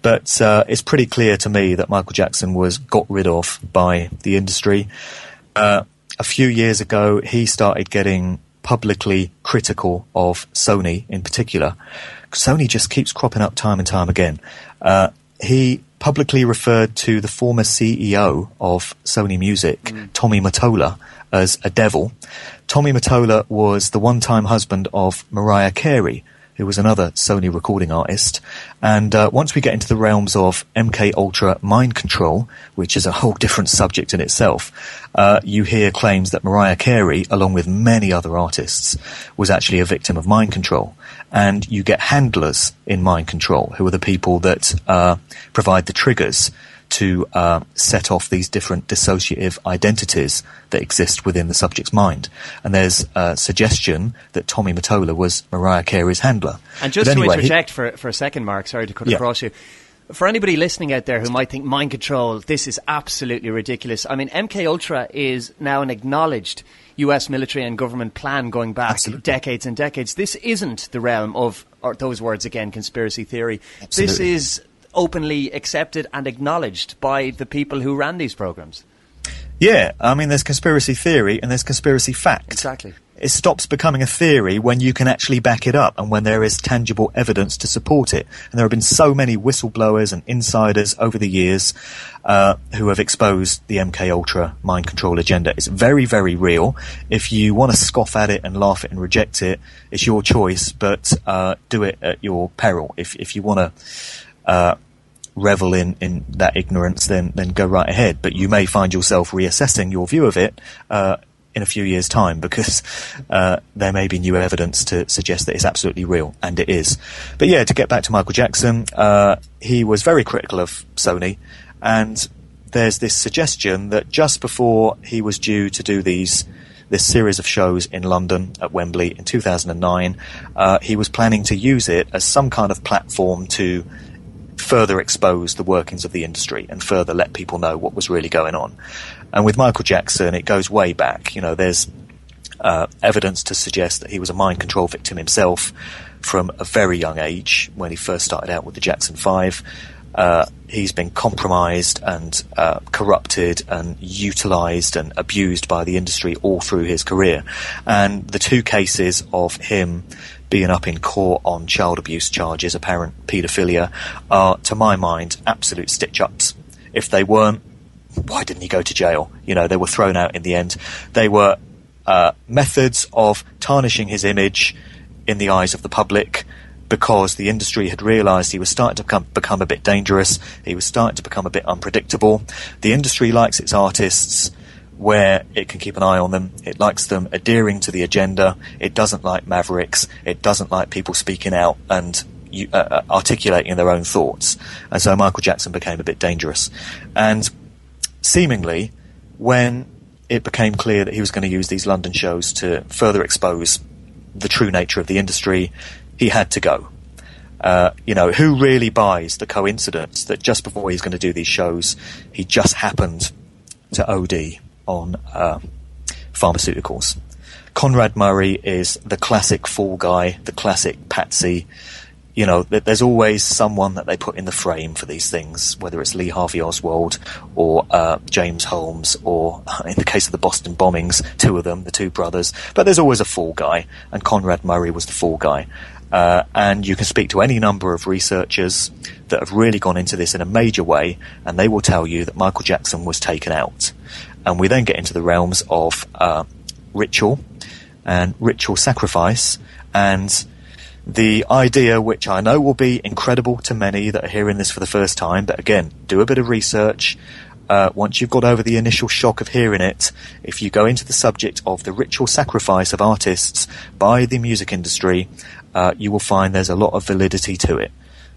But it's pretty clear to me that Michael Jackson was got rid of by the industry. A few years ago, he started getting publicly critical of Sony in particular. Sony just keeps cropping up time and time again. He publicly referred to the former CEO of Sony Music, Tommy Mottola, as a devil. Tommy Mottola was the one-time husband of Mariah Carey, who was another Sony recording artist. And once we get into the realms of MK Ultra mind control, which is a whole different subject in itself, you hear claims that Mariah Carey, along with many other artists, was actually a victim of mind control. And you get handlers in mind control, who are the people that provide the triggers to set off these different dissociative identities that exist within the subject's mind. And there's a suggestion that Tommy Mottola was Mariah Carey's handler. And just to interject for a second, Mark, sorry to cut across you. For anybody listening out there who might think mind control, this is absolutely ridiculous. I mean, MKUltra is now an acknowledged US military and government plan going back decades and decades. This isn't the realm of, or those words again, conspiracy theory. Absolutely. This is openly accepted and acknowledged by the people who ran these programs. Yeah, I mean, there's conspiracy theory and there's conspiracy fact. Exactly. It stops becoming a theory when you can actually back it up and when there is tangible evidence to support it. And there have been so many whistleblowers and insiders over the years who have exposed the MKUltra mind control agenda. It's very, very real. If you want to scoff at it and laugh at it and reject it, it's your choice, but do it at your peril. If you want to revel in that ignorance, then go right ahead. But you may find yourself reassessing your view of it in a few years' time, because there may be new evidence to suggest that it's absolutely real, and it is. But yeah, to get back to Michael Jackson, he was very critical of Sony, and there's this suggestion that just before he was due to do this series of shows in London at Wembley in 2009, he was planning to use it as some kind of platform to further expose the workings of the industry and further let people know what was really going on. And with Michael Jackson, it goes way back. You know, there's evidence to suggest that he was a mind control victim himself from a very young age when he first started out with the Jackson 5. He's been compromised and corrupted and utilised and abused by the industry all through his career. And the two cases of him being up in court on child abuse charges, apparent paedophilia, are, to my mind, absolute stitch-ups. If they weren't, why didn't he go to jail? You know, they were thrown out in the end. They were methods of tarnishing his image in the eyes of the public, because the industry had realised he was starting to become a bit dangerous. He was starting to become a bit unpredictable. The industry likes its artists where it can keep an eye on them. It likes them adhering to the agenda. It doesn't like mavericks. It doesn't like people speaking out and articulating their own thoughts. And so Michael Jackson became a bit dangerous. And seemingly, when it became clear that he was going to use these London shows to further expose the true nature of the industry, he had to go. You know, who really buys the coincidence that just before he's going to do these shows, he just happened to OD on pharmaceuticals? Conrad Murray is the classic fall guy, the classic patsy. You know, there's always someone that they put in the frame for these things, whether it's Lee Harvey Oswald or James Holmes, or in the case of the Boston bombings, two of them, the two brothers. But there's always a fall guy, and Conrad Murray was the fall guy. And you can speak to any number of researchers that have really gone into this in a major way, and they will tell you that Michael Jackson was taken out. And we then get into the realms of ritual and ritual sacrifice, and the idea, which I know will be incredible to many that are hearing this for the first time, but again, do a bit of research. Once you've got over the initial shock of hearing it, if you go into the subject of the ritual sacrifice of artists by the music industry, you will find there's a lot of validity to it.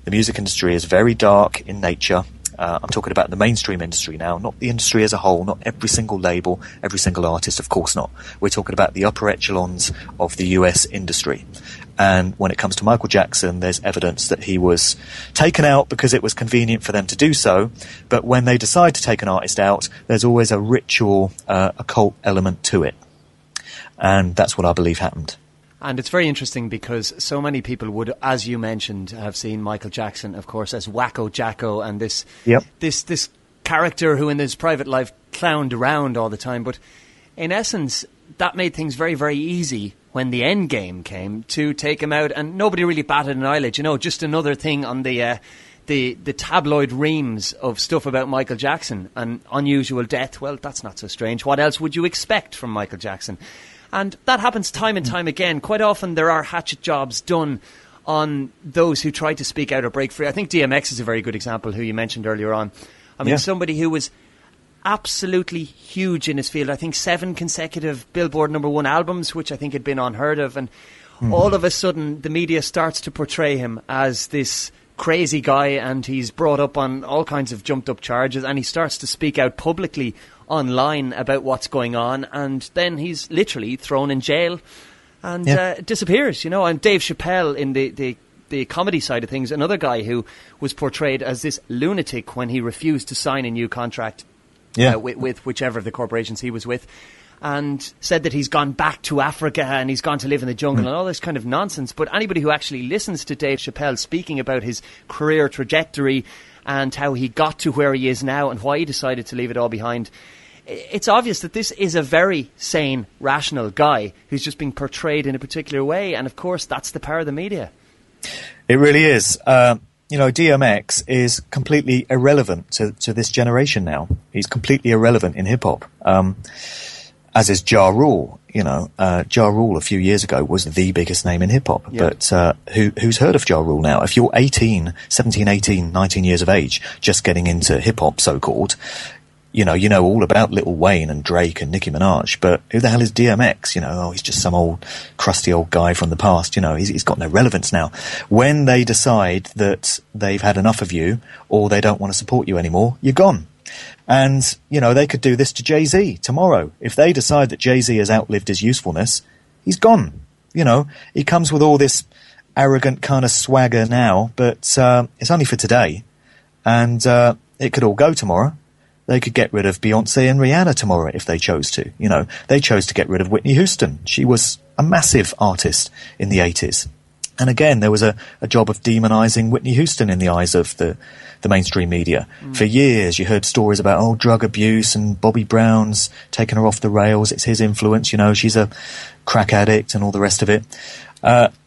The music industry is very dark in nature. I'm talking about the mainstream industry now, not the industry as a whole, not every single label, every single artist, of course not. We're talking about the upper echelons of the US industry. And when it comes to Michael Jackson, there's evidence that he was taken out because it was convenient for them to do so. But when they decide to take an artist out, there's always a ritual, occult element to it. And that's what I believe happened. And it's very interesting because so many people would, as you mentioned, have seen Michael Jackson, of course, as Wacko Jacko and this character who in his private life clowned around all the time. But in essence, that made things very, very easy when the end game came to take him out, and nobody really batted an eyelid. You know, just another thing on the tabloid reams of stuff about Michael Jackson. An unusual death, well, that's not so strange. What else would you expect from Michael Jackson? And that happens time and time again. Quite often there are hatchet jobs done on those who try to speak out or break free. I think DMX is a very good example, who you mentioned earlier on. I mean, somebody who was absolutely huge in his field. I think 7 consecutive Billboard #1 albums, which I think had been unheard of. And all of a sudden, the media starts to portray him as this crazy guy, and he's brought up on all kinds of jumped up charges, and he starts to speak out publicly online about what's going on, and then he's literally thrown in jail and disappears, you know. And Dave Chappelle in the comedy side of things, another guy who was portrayed as this lunatic when he refused to sign a new contract with whichever of the corporations he was with, and said that he's gone back to Africa and he's gone to live in the jungle and all this kind of nonsense. But anybody who actually listens to Dave Chappelle speaking about his career trajectory and how he got to where he is now and why he decided to leave it all behind, it's obvious that this is a very sane, rational guy who's just being portrayed in a particular way. And of course, that's the power of the media. It really is. You know, DMX is completely irrelevant to this generation now. He's completely irrelevant in hip-hop. As is Ja Rule. You know, Ja Rule a few years ago was the biggest name in hip-hop. Yeah. But who's heard of Ja Rule now? If you're 17, 18, 19 years of age, just getting into hip-hop, so-called, you know all about Lil Wayne and Drake and Nicki Minaj, but who the hell is DMX? You know, he's just some old, crusty old guy from the past. You know, he's got no relevance now. When they decide that they've had enough of you, or they don't want to support you anymore, you're gone. And, you know, they could do this to Jay-Z tomorrow. If they decide that Jay-Z has outlived his usefulness, he's gone. You know, he comes with all this arrogant kind of swagger now, but it's only for today. And it could all go tomorrow. They could get rid of Beyonce and Rihanna tomorrow if they chose to. You know, they chose to get rid of Whitney Houston. She was a massive artist in the 80s. And again, there was a job of demonizing Whitney Houston in the eyes of the mainstream media. For years, you heard stories about, drug abuse and Bobby Brown's taken her off the rails. It's his influence. You know, she's a crack addict and all the rest of it.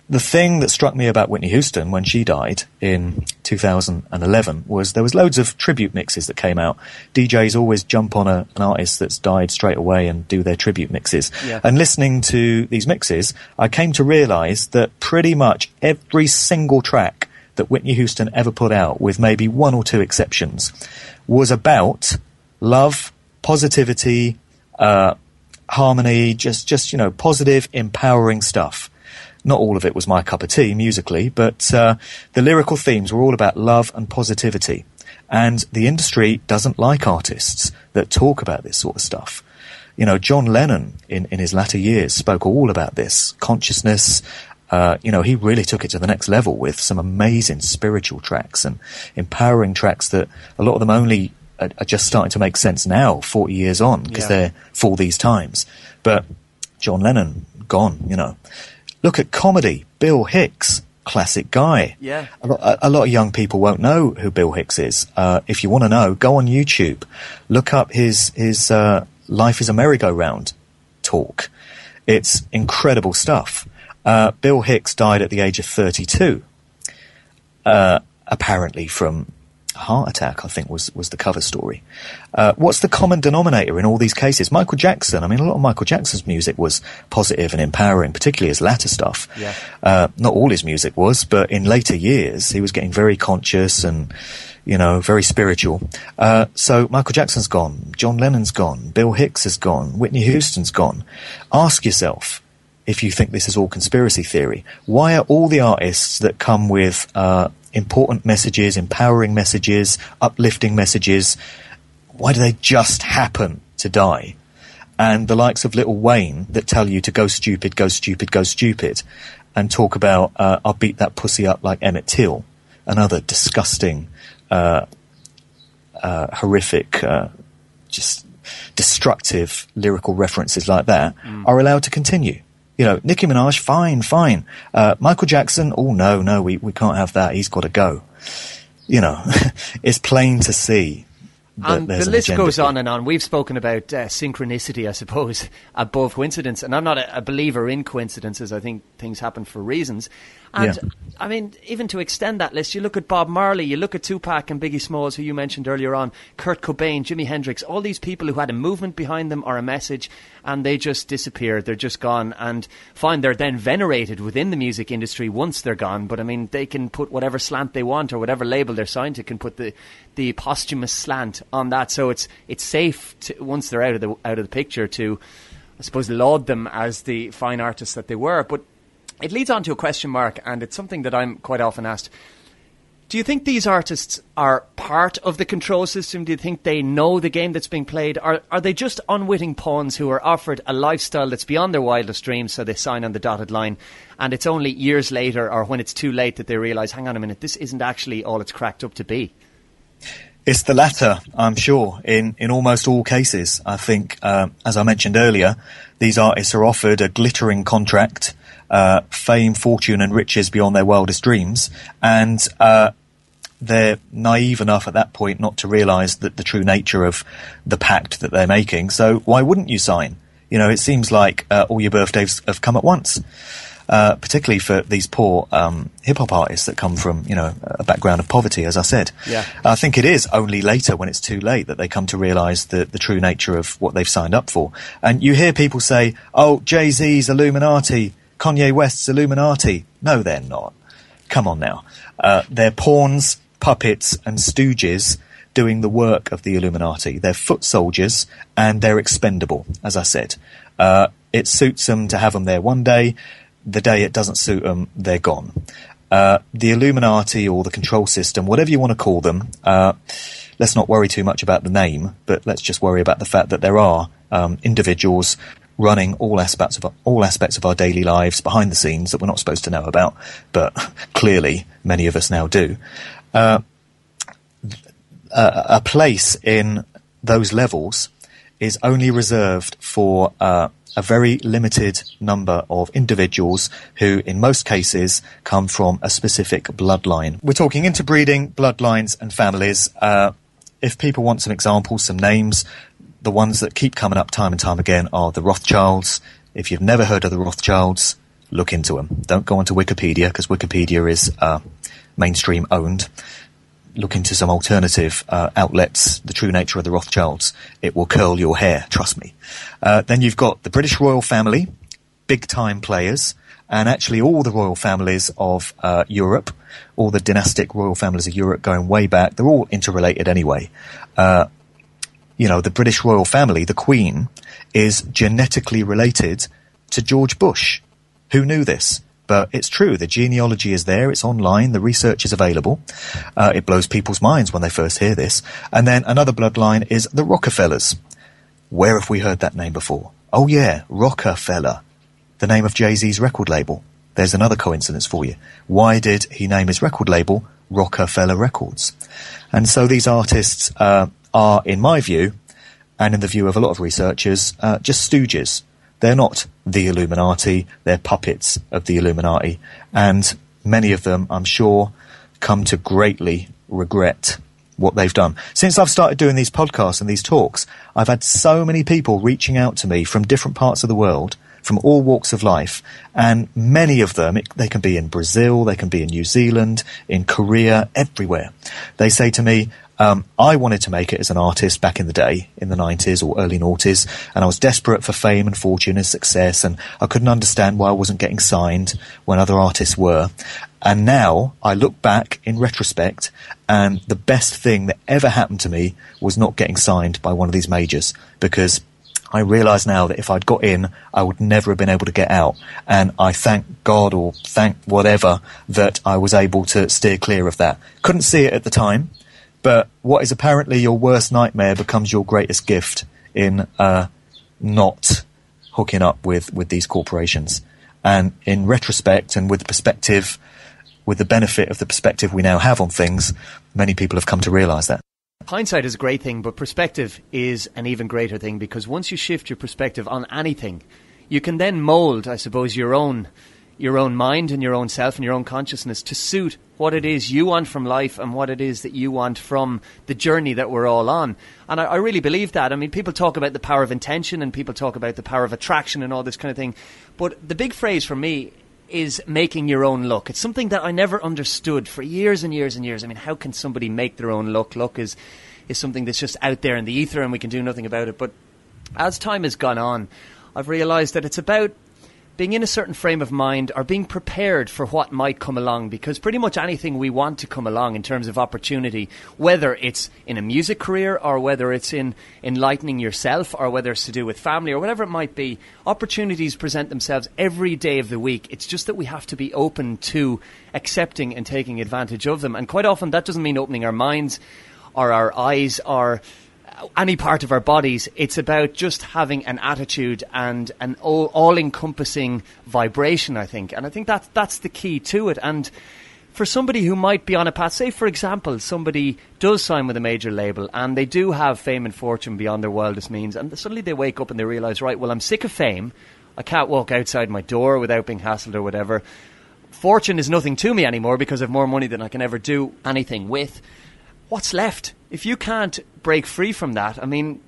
The thing that struck me about Whitney Houston when she died in 2011 was there was loads of tribute mixes that came out. DJs always jump on an artist that's died straight away and do their tribute mixes. Yeah. And listening to these mixes, I came to realise that pretty much every single track that Whitney Houston ever put out, with maybe one or two exceptions, was about love, positivity, harmony, just you know, positive, empowering stuff. Not all of it was my cup of tea musically, but the lyrical themes were all about love and positivity. And the industry doesn't like artists that talk about this sort of stuff. You know, John Lennon in his latter years spoke all about this consciousness. You know, he really took it to the next level with some amazing spiritual tracks and empowering tracks that a lot of them only are just starting to make sense now, 40 years on, because they're for these times. But John Lennon, gone, you know. Look at comedy. Bill Hicks, classic guy. Yeah. A lot of young people won't know who Bill Hicks is. If you want to know, go on YouTube. Look up his Life is a Merry-Go-Round talk. It's incredible stuff. Bill Hicks died at the age of 32, apparently from a heart attack, I think was the cover story. What's the common denominator in all these cases? Michael Jackson. I mean, a lot of Michael Jackson's music was positive and empowering, particularly his latter stuff. Yeah. Not all his music was, but in later years, he was getting very conscious and, you know, very spiritual. So Michael Jackson's gone. John Lennon's gone. Bill Hicks is gone. Whitney Houston's gone. Ask yourself, if you think this is all conspiracy theory, why are all the artists that come with important messages, empowering messages, uplifting messages, why do they just happen to die? And the likes of Lil Wayne that tell you to go stupid, go stupid, go stupid, and talk about I'll beat that pussy up like Emmett Till, and other disgusting, horrific, just destructive lyrical references like that, are allowed to continue. You know, Nicki Minaj, fine. Michael Jackson, no, we can't have that. He's got to go. You know, it's plain to see. And the list goes on and on. We've spoken about synchronicity, I suppose, above coincidence. And I'm not a believer in coincidences. I think things happen for reasons. And, I mean, even to extend that list, you look at Bob Marley, you look at Tupac and Biggie Smalls, who you mentioned earlier on, Kurt Cobain, Jimi Hendrix, all these people who had a movement behind them or a message, and they just disappeared. They're just gone. And fine, they're then venerated within the music industry once they're gone. But, I mean, they can put whatever slant they want, or whatever label they're signed to can put the posthumous slant on that. So it's safe to, once they're out of the picture, to, I suppose, laud them as the fine artists that they were. But it leads on to a question mark, and it's something that I'm quite often asked. Do you think these artists are part of the control system? Do you think they know the game that's being played? Are they just unwitting pawns who are offered a lifestyle that's beyond their wildest dreams, so they sign on the dotted line, and it's only years later or when it's too late that they realise, hang on a minute, this isn't actually all it's cracked up to be? It's the latter, I'm sure, in almost all cases. I think, as I mentioned earlier, these artists are offered a glittering contract, fame, fortune and riches beyond their wildest dreams, and they're naive enough at that point not to realise that the true nature of the pact that they're making. So why wouldn't you sign? You know, it seems like all your birthdays have come at once. Particularly for these poor hip-hop artists that come from, you know, a background of poverty, as I said. Yeah. I think it is only later, when it's too late, that they come to realise the true nature of what they've signed up for. And you hear people say, oh, Jay-Z's Illuminati, Kanye West's Illuminati. No, they're not. Come on now. They're pawns, puppets and stooges doing the work of the Illuminati. They're foot soldiers and they're expendable, as I said. It suits them to have them there one day. The day it doesn't suit them, they're gone. The Illuminati or the control system, whatever you want to call them, let's not worry too much about the name, but let's just worry about the fact that there are individuals running all aspects of our daily lives behind the scenes that we're not supposed to know about, but clearly many of us now do. A place in those levels is only reserved for a very limited number of individuals who, in most cases, come from a specific bloodline. We're talking interbreeding, bloodlines and families. If people want some examples, some names, the ones that keep coming up time and time again are the Rothschilds. If you've never heard of the Rothschilds, look into them. Don't go onto Wikipedia, because Wikipedia is mainstream owned. Look into some alternative outlets, the true nature of the Rothschilds. It will curl your hair, trust me. Then you've got the British royal family, big-time players, and actually all the royal families of Europe, all the dynastic royal families of Europe going way back, they're all interrelated anyway. You know, the British royal family, the Queen, is genetically related to George Bush. Who knew this? But it's true. The genealogy is there. It's online. The research is available. It blows people's minds when they first hear this. And then another bloodline is the Rockefellers. Where have we heard that name before? Oh, yeah, Rockefeller, the name of Jay-Z's record label. There's another coincidence for you. Why did he name his record label Rockefeller Records? And so these artists are, in my view, and in the view of a lot of researchers, just stooges. They're not the Illuminati, they're puppets of the Illuminati. And many of them, I'm sure, come to greatly regret what they've done. Since I've started doing these podcasts and these talks, I've had so many people reaching out to me from different parts of the world, from all walks of life, and many of them, they can be in Brazil, they can be in New Zealand, in Korea, everywhere. They say to me, I wanted to make it as an artist back in the day, in the 90s or early noughties, and I was desperate for fame and fortune and success, and I couldn't understand why I wasn't getting signed when other artists were. And now I look back in retrospect, and the best thing that ever happened to me was not getting signed by one of these majors, because I realise now that if I'd got in, I would never have been able to get out. And I thank God, or thank whatever, that I was able to steer clear of that. Couldn't see it at the time, but what is apparently your worst nightmare becomes your greatest gift in not hooking up with these corporations. And in retrospect, and with the perspective, with the benefit of the perspective we now have on things, many people have come to realise that. Hindsight is a great thing, but perspective is an even greater thing, because once you shift your perspective on anything, you can then mould, I suppose, your own mind and your own self and your own consciousness to suit what it is you want from life and what it is that you want from the journey that we're all on. And I really believe that. I mean, people talk about the power of intention and people talk about the power of attraction and all this kind of thing. But the big phrase for me is making your own luck. It's something that I never understood for years and years and years. I mean, how can somebody make their own luck? Luck is something that's just out there in the ether and we can do nothing about it. But as time has gone on, I've realised that it's about being in a certain frame of mind or being prepared for what might come along, because pretty much anything we want to come along in terms of opportunity, whether it's in a music career or whether it's in enlightening yourself or whether it's to do with family or whatever it might be, opportunities present themselves every day of the week. It's just that we have to be open to accepting and taking advantage of them. And quite often that doesn't mean opening our minds or our eyes or any part of our bodies. It's about just having an attitude and an all-encompassing vibration, I think. And I think that's the key to it. And for somebody who might be on a path, say, for example, somebody does sign with a major label and they do have fame and fortune beyond their wildest means, and suddenly they wake up and they realise, right, well, I'm sick of fame. I can't walk outside my door without being hassled or whatever. Fortune is nothing to me anymore because I have more money than I can ever do anything with. What's left? If you can't break free from that, I mean,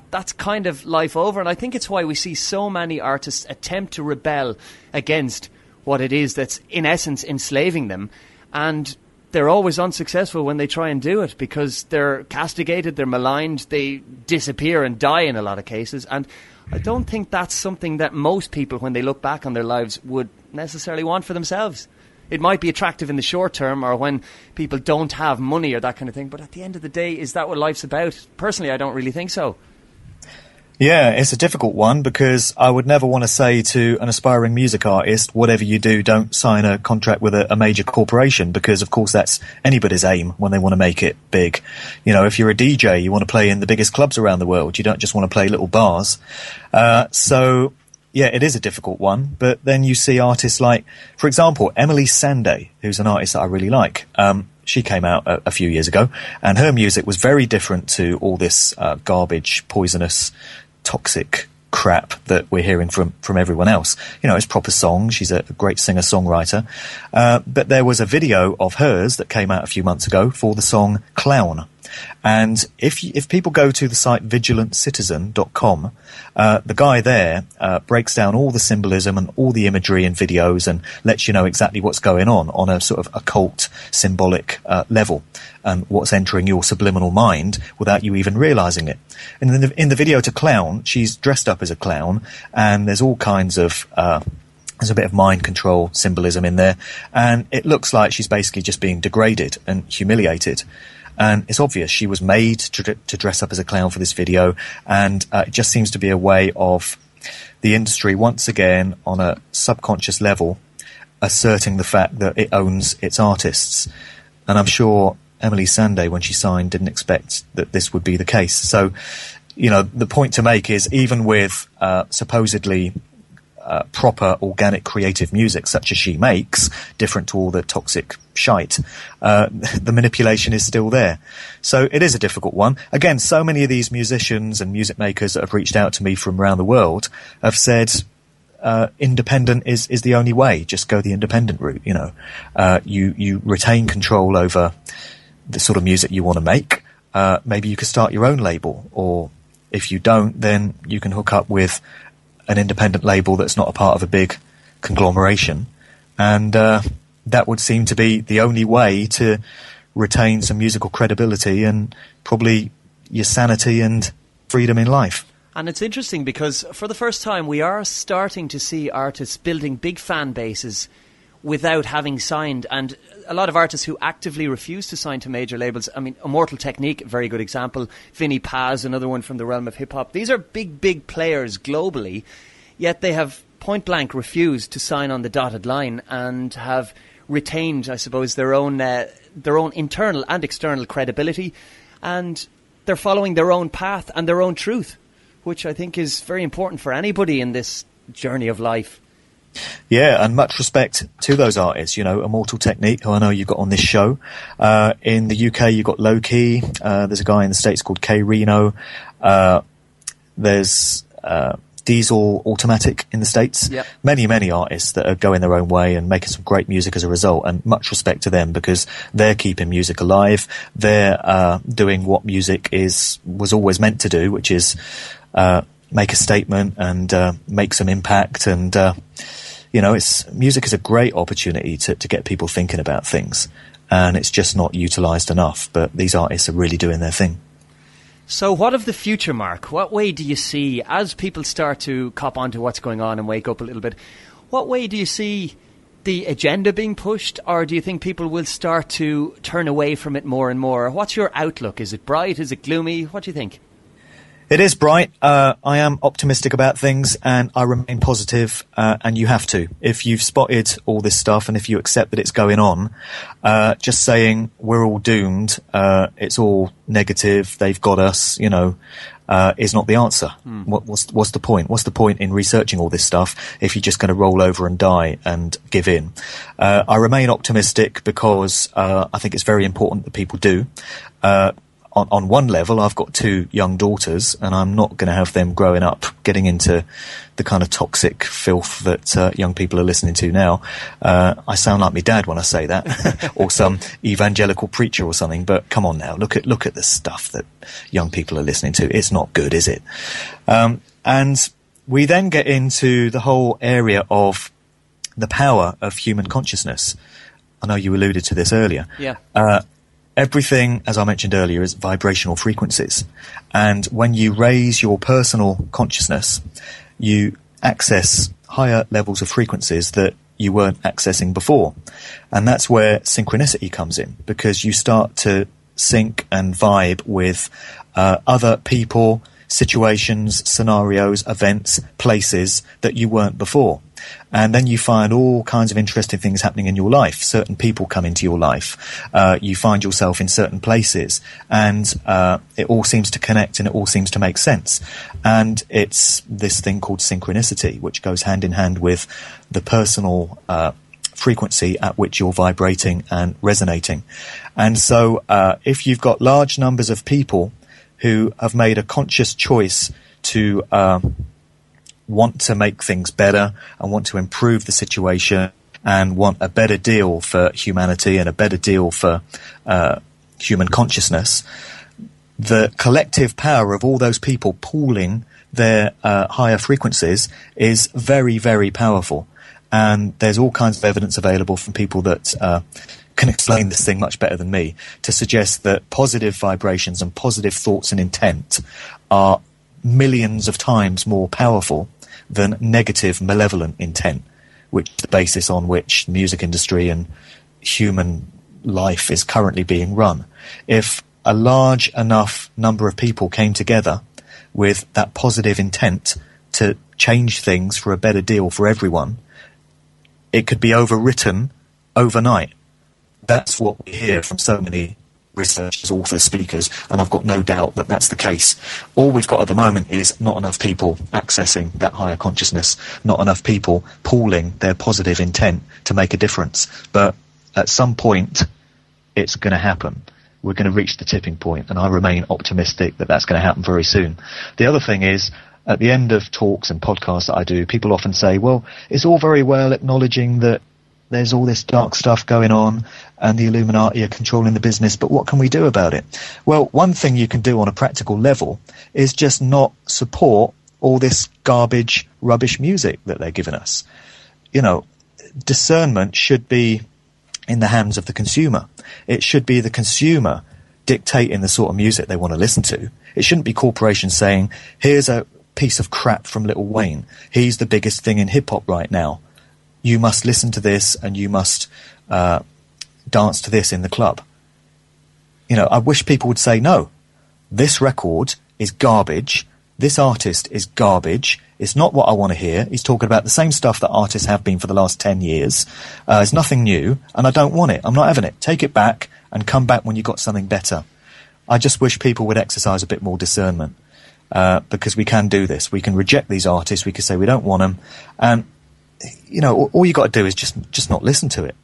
that's kind of life over. And I think it's why we see so many artists attempt to rebel against what it is that's in essence enslaving them. And they're always unsuccessful when they try and do it because they're castigated, they're maligned, they disappear and die in a lot of cases. And I don't think that's something that most people, when they look back on their lives, would necessarily want for themselves. It might be attractive in the short term or when people don't have money or that kind of thing. But at the end of the day, is that what life's about? Personally, I don't really think so. Yeah, it's a difficult one because I would never want to say to an aspiring music artist, whatever you do, don't sign a contract with a major corporation, because of course that's anybody's aim when they want to make it big. You know, if you're a DJ, you want to play in the biggest clubs around the world. You don't just want to play little bars. So yeah, it is a difficult one. But then you see artists like, for example, Emily Sandé, who's an artist that I really like. She came out a few years ago, and her music was very different to all this garbage, poisonous, toxic crap that we're hearing from everyone else. You know, it's proper songs. She's a great singer-songwriter. But there was a video of hers that came out a few months ago for the song Clown. And if people go to the site vigilanttcitizen.com, the guy there breaks down all the symbolism and all the imagery in videos and lets you know exactly what's going on a sort of occult, symbolic level, and what's entering your subliminal mind without you even realizing it. And in the video to Clown, she's dressed up as a clown, and there's all kinds of there's a bit of mind control symbolism in there, and it looks like she's basically just being degraded and humiliated. And it's obvious she was made to dress up as a clown for this video, and it just seems to be a way of the industry once again on a subconscious level asserting the fact that it owns its artists. And I'm sure Emily Sandé, when she signed, didn't expect that this would be the case. So, you know, the point to make is even with supposedly proper, organic, creative music such as she makes, different to all the toxic shite, the manipulation is still there. So it is a difficult one. Again, so many of these musicians and music makers that have reached out to me from around the world have said independent is the only way. Just go the independent route, you know. You retain control over the sort of music you want to make. Maybe you could start your own label, or if you don't, then you can hook up with an independent label that's not a part of a big conglomeration, and that would seem to be the only way to retain some musical credibility and probably your sanity and freedom in life. And it's interesting because for the first time we are starting to see artists building big fan bases without having signed, and a lot of artists who actively refuse to sign to major labels. I mean, Immortal Technique, a very good example. Vinnie Paz, another one from the realm of hip-hop. These are big players globally, yet they have point-blank refused to sign on the dotted line and have retained, I suppose, their own internal and external credibility, and they're following their own path and their own truth, which I think is very important for anybody in this journey of life. Yeah, and much respect to those artists, you know, Immortal Technique, who I know you got on this show. In the UK, you got Low Key. There's a guy in the States called K Reno. There's Diesel Automatic in the States. Yep. Many artists that are going their own way and making some great music as a result, and much respect to them because they're keeping music alive. They're doing what music was always meant to do, which is make a statement and make some impact. And you know, music is a great opportunity to get people thinking about things, and it's just not utilised enough. But these artists are really doing their thing. So what of the future, Mark? What way do you see, as people start to cop onto what's going on and wake up a little bit, what way do you see the agenda being pushed, or do you think people will start to turn away from it more and more? What's your outlook? Is it bright? Is it gloomy? What do you think? It is bright. I am optimistic about things, and I remain positive, and you have to. If you've spotted all this stuff and if you accept that it's going on, just saying we're all doomed, it's all negative, they've got us, is not the answer. What's the point? What's the point in researching all this stuff if you're just going to roll over and die and give in? I remain optimistic because I think it's very important that people do. On one level, I've got 2 young daughters, and I'm not going to have them growing up getting into the kind of toxic filth that young people are listening to now. I sound like my dad when I say that, or some evangelical preacher or something. But come on now, look at the stuff that young people are listening to. It's not good, is it? And we then get into the whole area of the power of human consciousness. I know you alluded to this earlier. Yeah. Everything, as I mentioned earlier, is vibrational frequencies. And when you raise your personal consciousness, you access higher levels of frequencies that you weren't accessing before. And that's where synchronicity comes in, because you start to sync and vibe with other people, situations, scenarios, events, places that you weren't before. And then you find all kinds of interesting things happening in your life. Certain people come into your life. You find yourself in certain places, and it all seems to connect and it all seems to make sense. And it's this thing called synchronicity, which goes hand in hand with the personal frequency at which you're vibrating and resonating. And so if you've got large numbers of people who have made a conscious choice to want to make things better and want to improve the situation and want a better deal for humanity and a better deal for human consciousness, the collective power of all those people pooling their higher frequencies is very, very powerful. And there's all kinds of evidence available from people that can explain this thing much better than me, to suggest that positive vibrations and positive thoughts and intent are millions of times more powerful than negative, malevolent intent, which is the basis on which the music industry and human life is currently being run. If a large enough number of people came together with that positive intent to change things for a better deal for everyone, it could be overwritten overnight. That's what we hear from so many researchers, authors, speakers, and I've got no doubt that that's the case. All we've got at the moment is not enough people accessing that higher consciousness, not enough people pooling their positive intent to make a difference. But at some point, it's going to happen. We're going to reach the tipping point, and I remain optimistic that that's going to happen very soon. The other thing is, at the end of talks and podcasts that I do, people often say, well, it's all very well acknowledging that there's all this dark stuff going on and the Illuminati are controlling the business, but what can we do about it? Well, one thing you can do on a practical level is just not support all this garbage, rubbish music that they're giving us. Discernment should be in the hands of the consumer. It should be the consumer dictating the sort of music they want to listen to. It shouldn't be corporations saying, here's a piece of crap from Lil Wayne. He's the biggest thing in hip-hop right now. You must listen to this and you must dance to this in the club. I wish people would say, no, this record is garbage. This artist is garbage. It's not what I want to hear. He's talking about the same stuff that artists have been for the last 10 years. It's nothing new, and I don't want it. I'm not having it. Take it back and come back when you've got something better. I just wish people would exercise a bit more discernment, because we can do this. We can reject these artists. We can say we don't want them. And all you got to do is just not listen to it.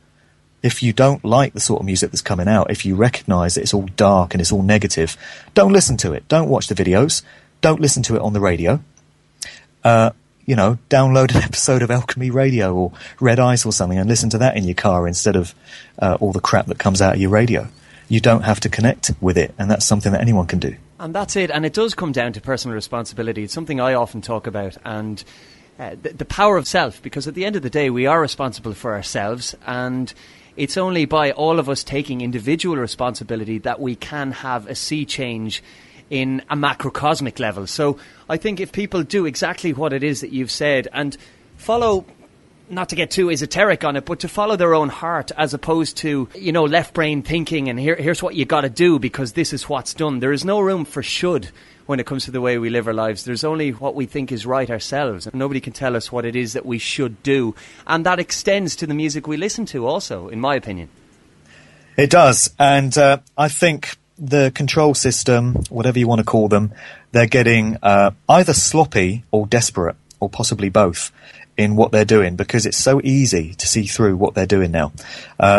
If you don't like the sort of music that's coming out, if you recognise that it's all dark and it's all negative, don't listen to it. Don't watch the videos. Don't listen to it on the radio. Download an episode of Alchemy Radio or Red Ice or something and listen to that in your car instead of all the crap that comes out of your radio. You don't have to connect with it, and that's something that anyone can do. And that's it. And it does come down to personal responsibility. It's something I often talk about, and the power of self, because at the end of the day, we are responsible for ourselves, and it's only by all of us taking individual responsibility that we can have a sea change in a macrocosmic level. So I think if people do exactly what it is that you've said and follow, not to get too esoteric on it, but to follow their own heart as opposed to, left brain thinking and here's what you got to do because this is what's done. There is no room for should when it comes to the way we live our lives. There's only what we think is right ourselves. And nobody can tell us what it is that we should do. And that extends to the music we listen to also, in my opinion. It does. And I think the control system, whatever you want to call them, they're getting either sloppy or desperate, or possibly both, in what they're doing, because it's so easy to see through what they're doing now.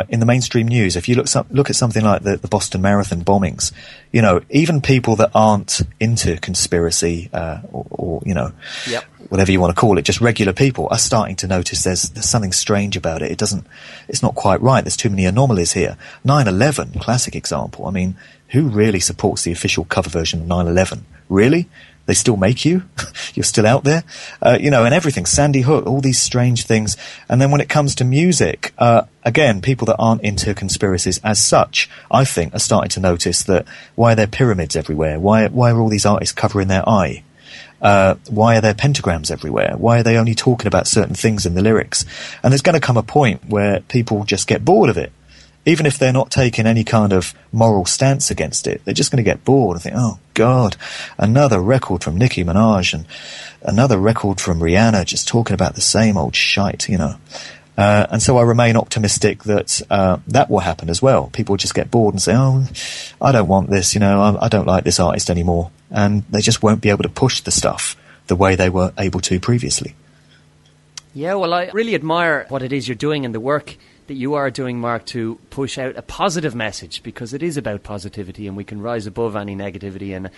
In the mainstream news, if you look at something like the Boston Marathon bombings, even people that aren't into conspiracy or Yep. whatever you want to call it, just regular people are starting to notice there's something strange about it. It's not quite right. There's too many anomalies here. 9/11, classic example. I mean, who really supports the official cover version of 9/11? Really? They still make you? You're still out there? And everything. Sandy Hook, all these strange things. And then when it comes to music, again, people that aren't into conspiracies as such, I think, are starting to notice that why are there pyramids everywhere? Why are all these artists covering their eye? Why are there pentagrams everywhere? Why are they only talking about certain things in the lyrics? And there's going to come a point where people just get bored of it. Even if they're not taking any kind of moral stance against it, they're just going to get bored and think, oh, God, another record from Nicki Minaj and another record from Rihanna just talking about the same old shite, And so I remain optimistic that that will happen as well. People just get bored and say, oh, I don't want this, I don't like this artist anymore. And they just won't be able to push the stuff the way they were able to previously. Yeah, well, I really admire what it is you're doing and the work that you are doing, Mark, to push out a positive message, because it is about positivity and we can rise above any negativity and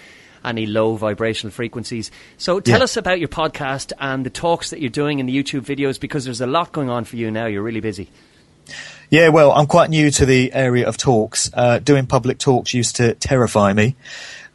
any low vibrational frequencies. So tell us about your podcast and the talks that you're doing in the YouTube videos, because there's a lot going on for you now. You're really busy. Yeah, well, I'm quite new to the area of talks. Doing public talks used to terrify me.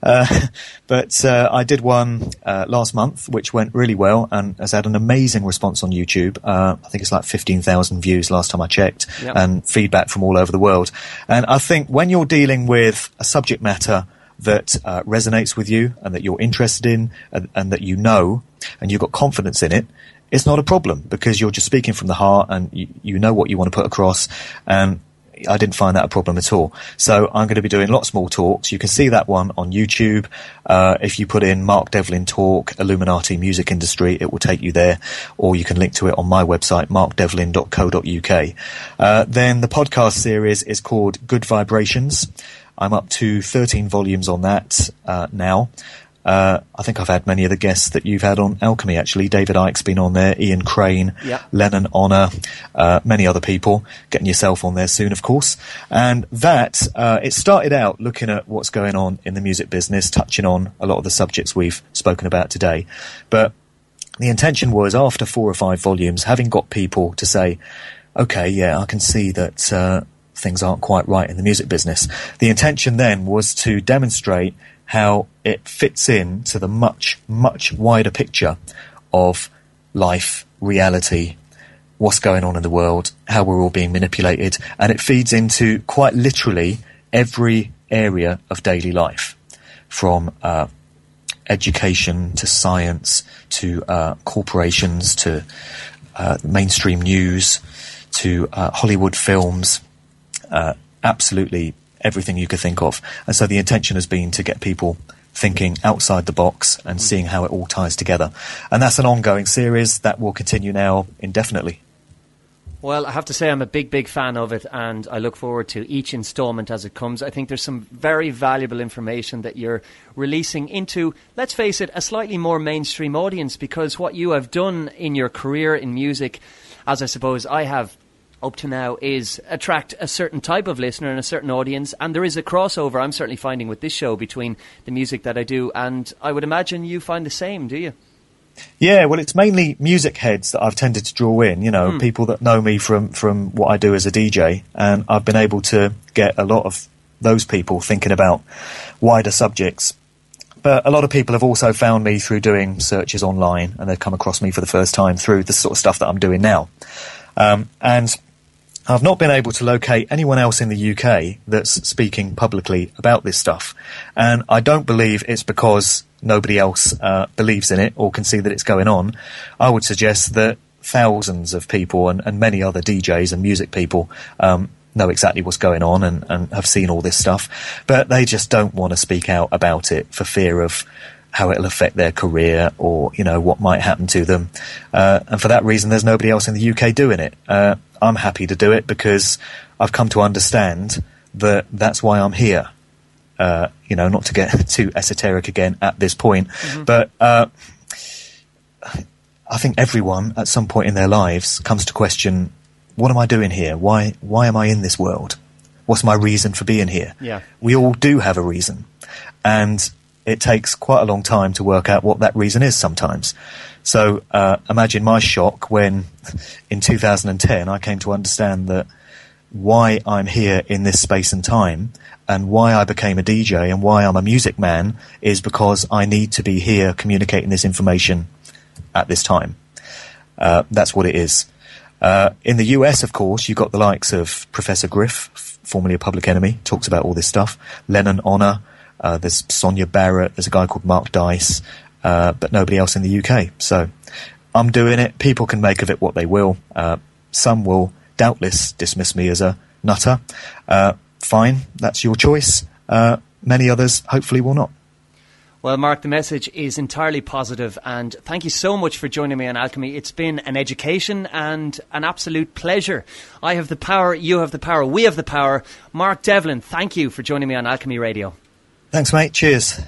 But I did one last month, which went really well and has had an amazing response on YouTube. I think it's like 15,000 views last time I checked, and feedback from all over the world. And I think when you're dealing with a subject matter that resonates with you and that you're interested in and that and you've got confidence in it, it's not a problem, because you're just speaking from the heart and you know what you want to put across. And I didn't find that a problem at all. So I'm going to be doing lots more talks. You can see that one on YouTube. If you put in Mark Devlin Talk, Illuminati Music Industry, it will take you there. Or you can link to it on my website, markdevlin.co.uk. Then the podcast series is called Good Vibrations. I'm up to 13 volumes on that now. I think I've had many of the guests that you've had on Alchemy, actually. David Icke's been on there, Ian Crane, Lennon Honor, many other people. Getting yourself on there soon, of course. And that, it started out looking at what's going on in the music business, touching on a lot of the subjects we've spoken about today. But the intention was, after 4 or 5 volumes, having got people to say, okay, yeah, I can see that things aren't quite right in the music business. The intention then was to demonstrate how it fits in to the much, much wider picture of life, reality, what's going on in the world, how we're all being manipulated, and it feeds into quite literally every area of daily life, from education to science to corporations to mainstream news to Hollywood films, absolutely everything you could think of. And so the intention has been to get people thinking outside the box and seeing how it all ties together. And that's an ongoing series that will continue now indefinitely. Well, I have to say I'm a big, big fan of it, and I look forward to each instalment as it comes. I think there's some very valuable information that you're releasing into, let's face it, a slightly more mainstream audience, because what you have done in your career in music, as I suppose I have up to now, is attract a certain type of listener and a certain audience, and there is a crossover, I'm certainly finding, with this show between the music that I do, and I would imagine you find the same, do you? Yeah, well, it's mainly music heads that I've tended to draw in, people that know me from what I do as a DJ, and I've been able to get a lot of those people thinking about wider subjects. But a lot of people have also found me through doing searches online, and they've come across me for the first time through the sort of stuff that I'm doing now. And I've not been able to locate anyone else in the UK that's speaking publicly about this stuff. And I don't believe it's because nobody else believes in it or can see that it's going on. I would suggest that thousands of people and many other DJs and music people know exactly what's going on and have seen all this stuff. But they just don't want to speak out about it for fear of how it'll affect their career or, you know, what might happen to them. And for that reason, there's nobody else in the UK doing it. I'm happy to do it because I've come to understand that that's why I'm here. You know, not to get too esoteric again at this point, but I think everyone at some point in their lives comes to question, what am I doing here? Why am I in this world? What's my reason for being here? Yeah. We all do have a reason. And it takes quite a long time to work out what that reason is sometimes. So imagine my shock when in 2010 I came to understand that why I'm here in this space and time and why I became a DJ and why I'm a music man is because I need to be here communicating this information at this time. That's what it is. In the US, of course, you've got the likes of Professor Griff, formerly a Public Enemy, talks about all this stuff. Lennon Honor, there's Sonia Barrett, there's a guy called Mark Dice, but nobody else in the UK. So I'm doing it. People can make of it what they will. Some will doubtless dismiss me as a nutter. Fine, that's your choice. Many others hopefully will not. Well, Mark, the message is entirely positive, and thank you so much for joining me on Alchemy. It's been an education and an absolute pleasure. I have the power, you have the power, we have the power. Mark Devlin, thank you for joining me on Alchemy Radio. Thanks, mate. Cheers.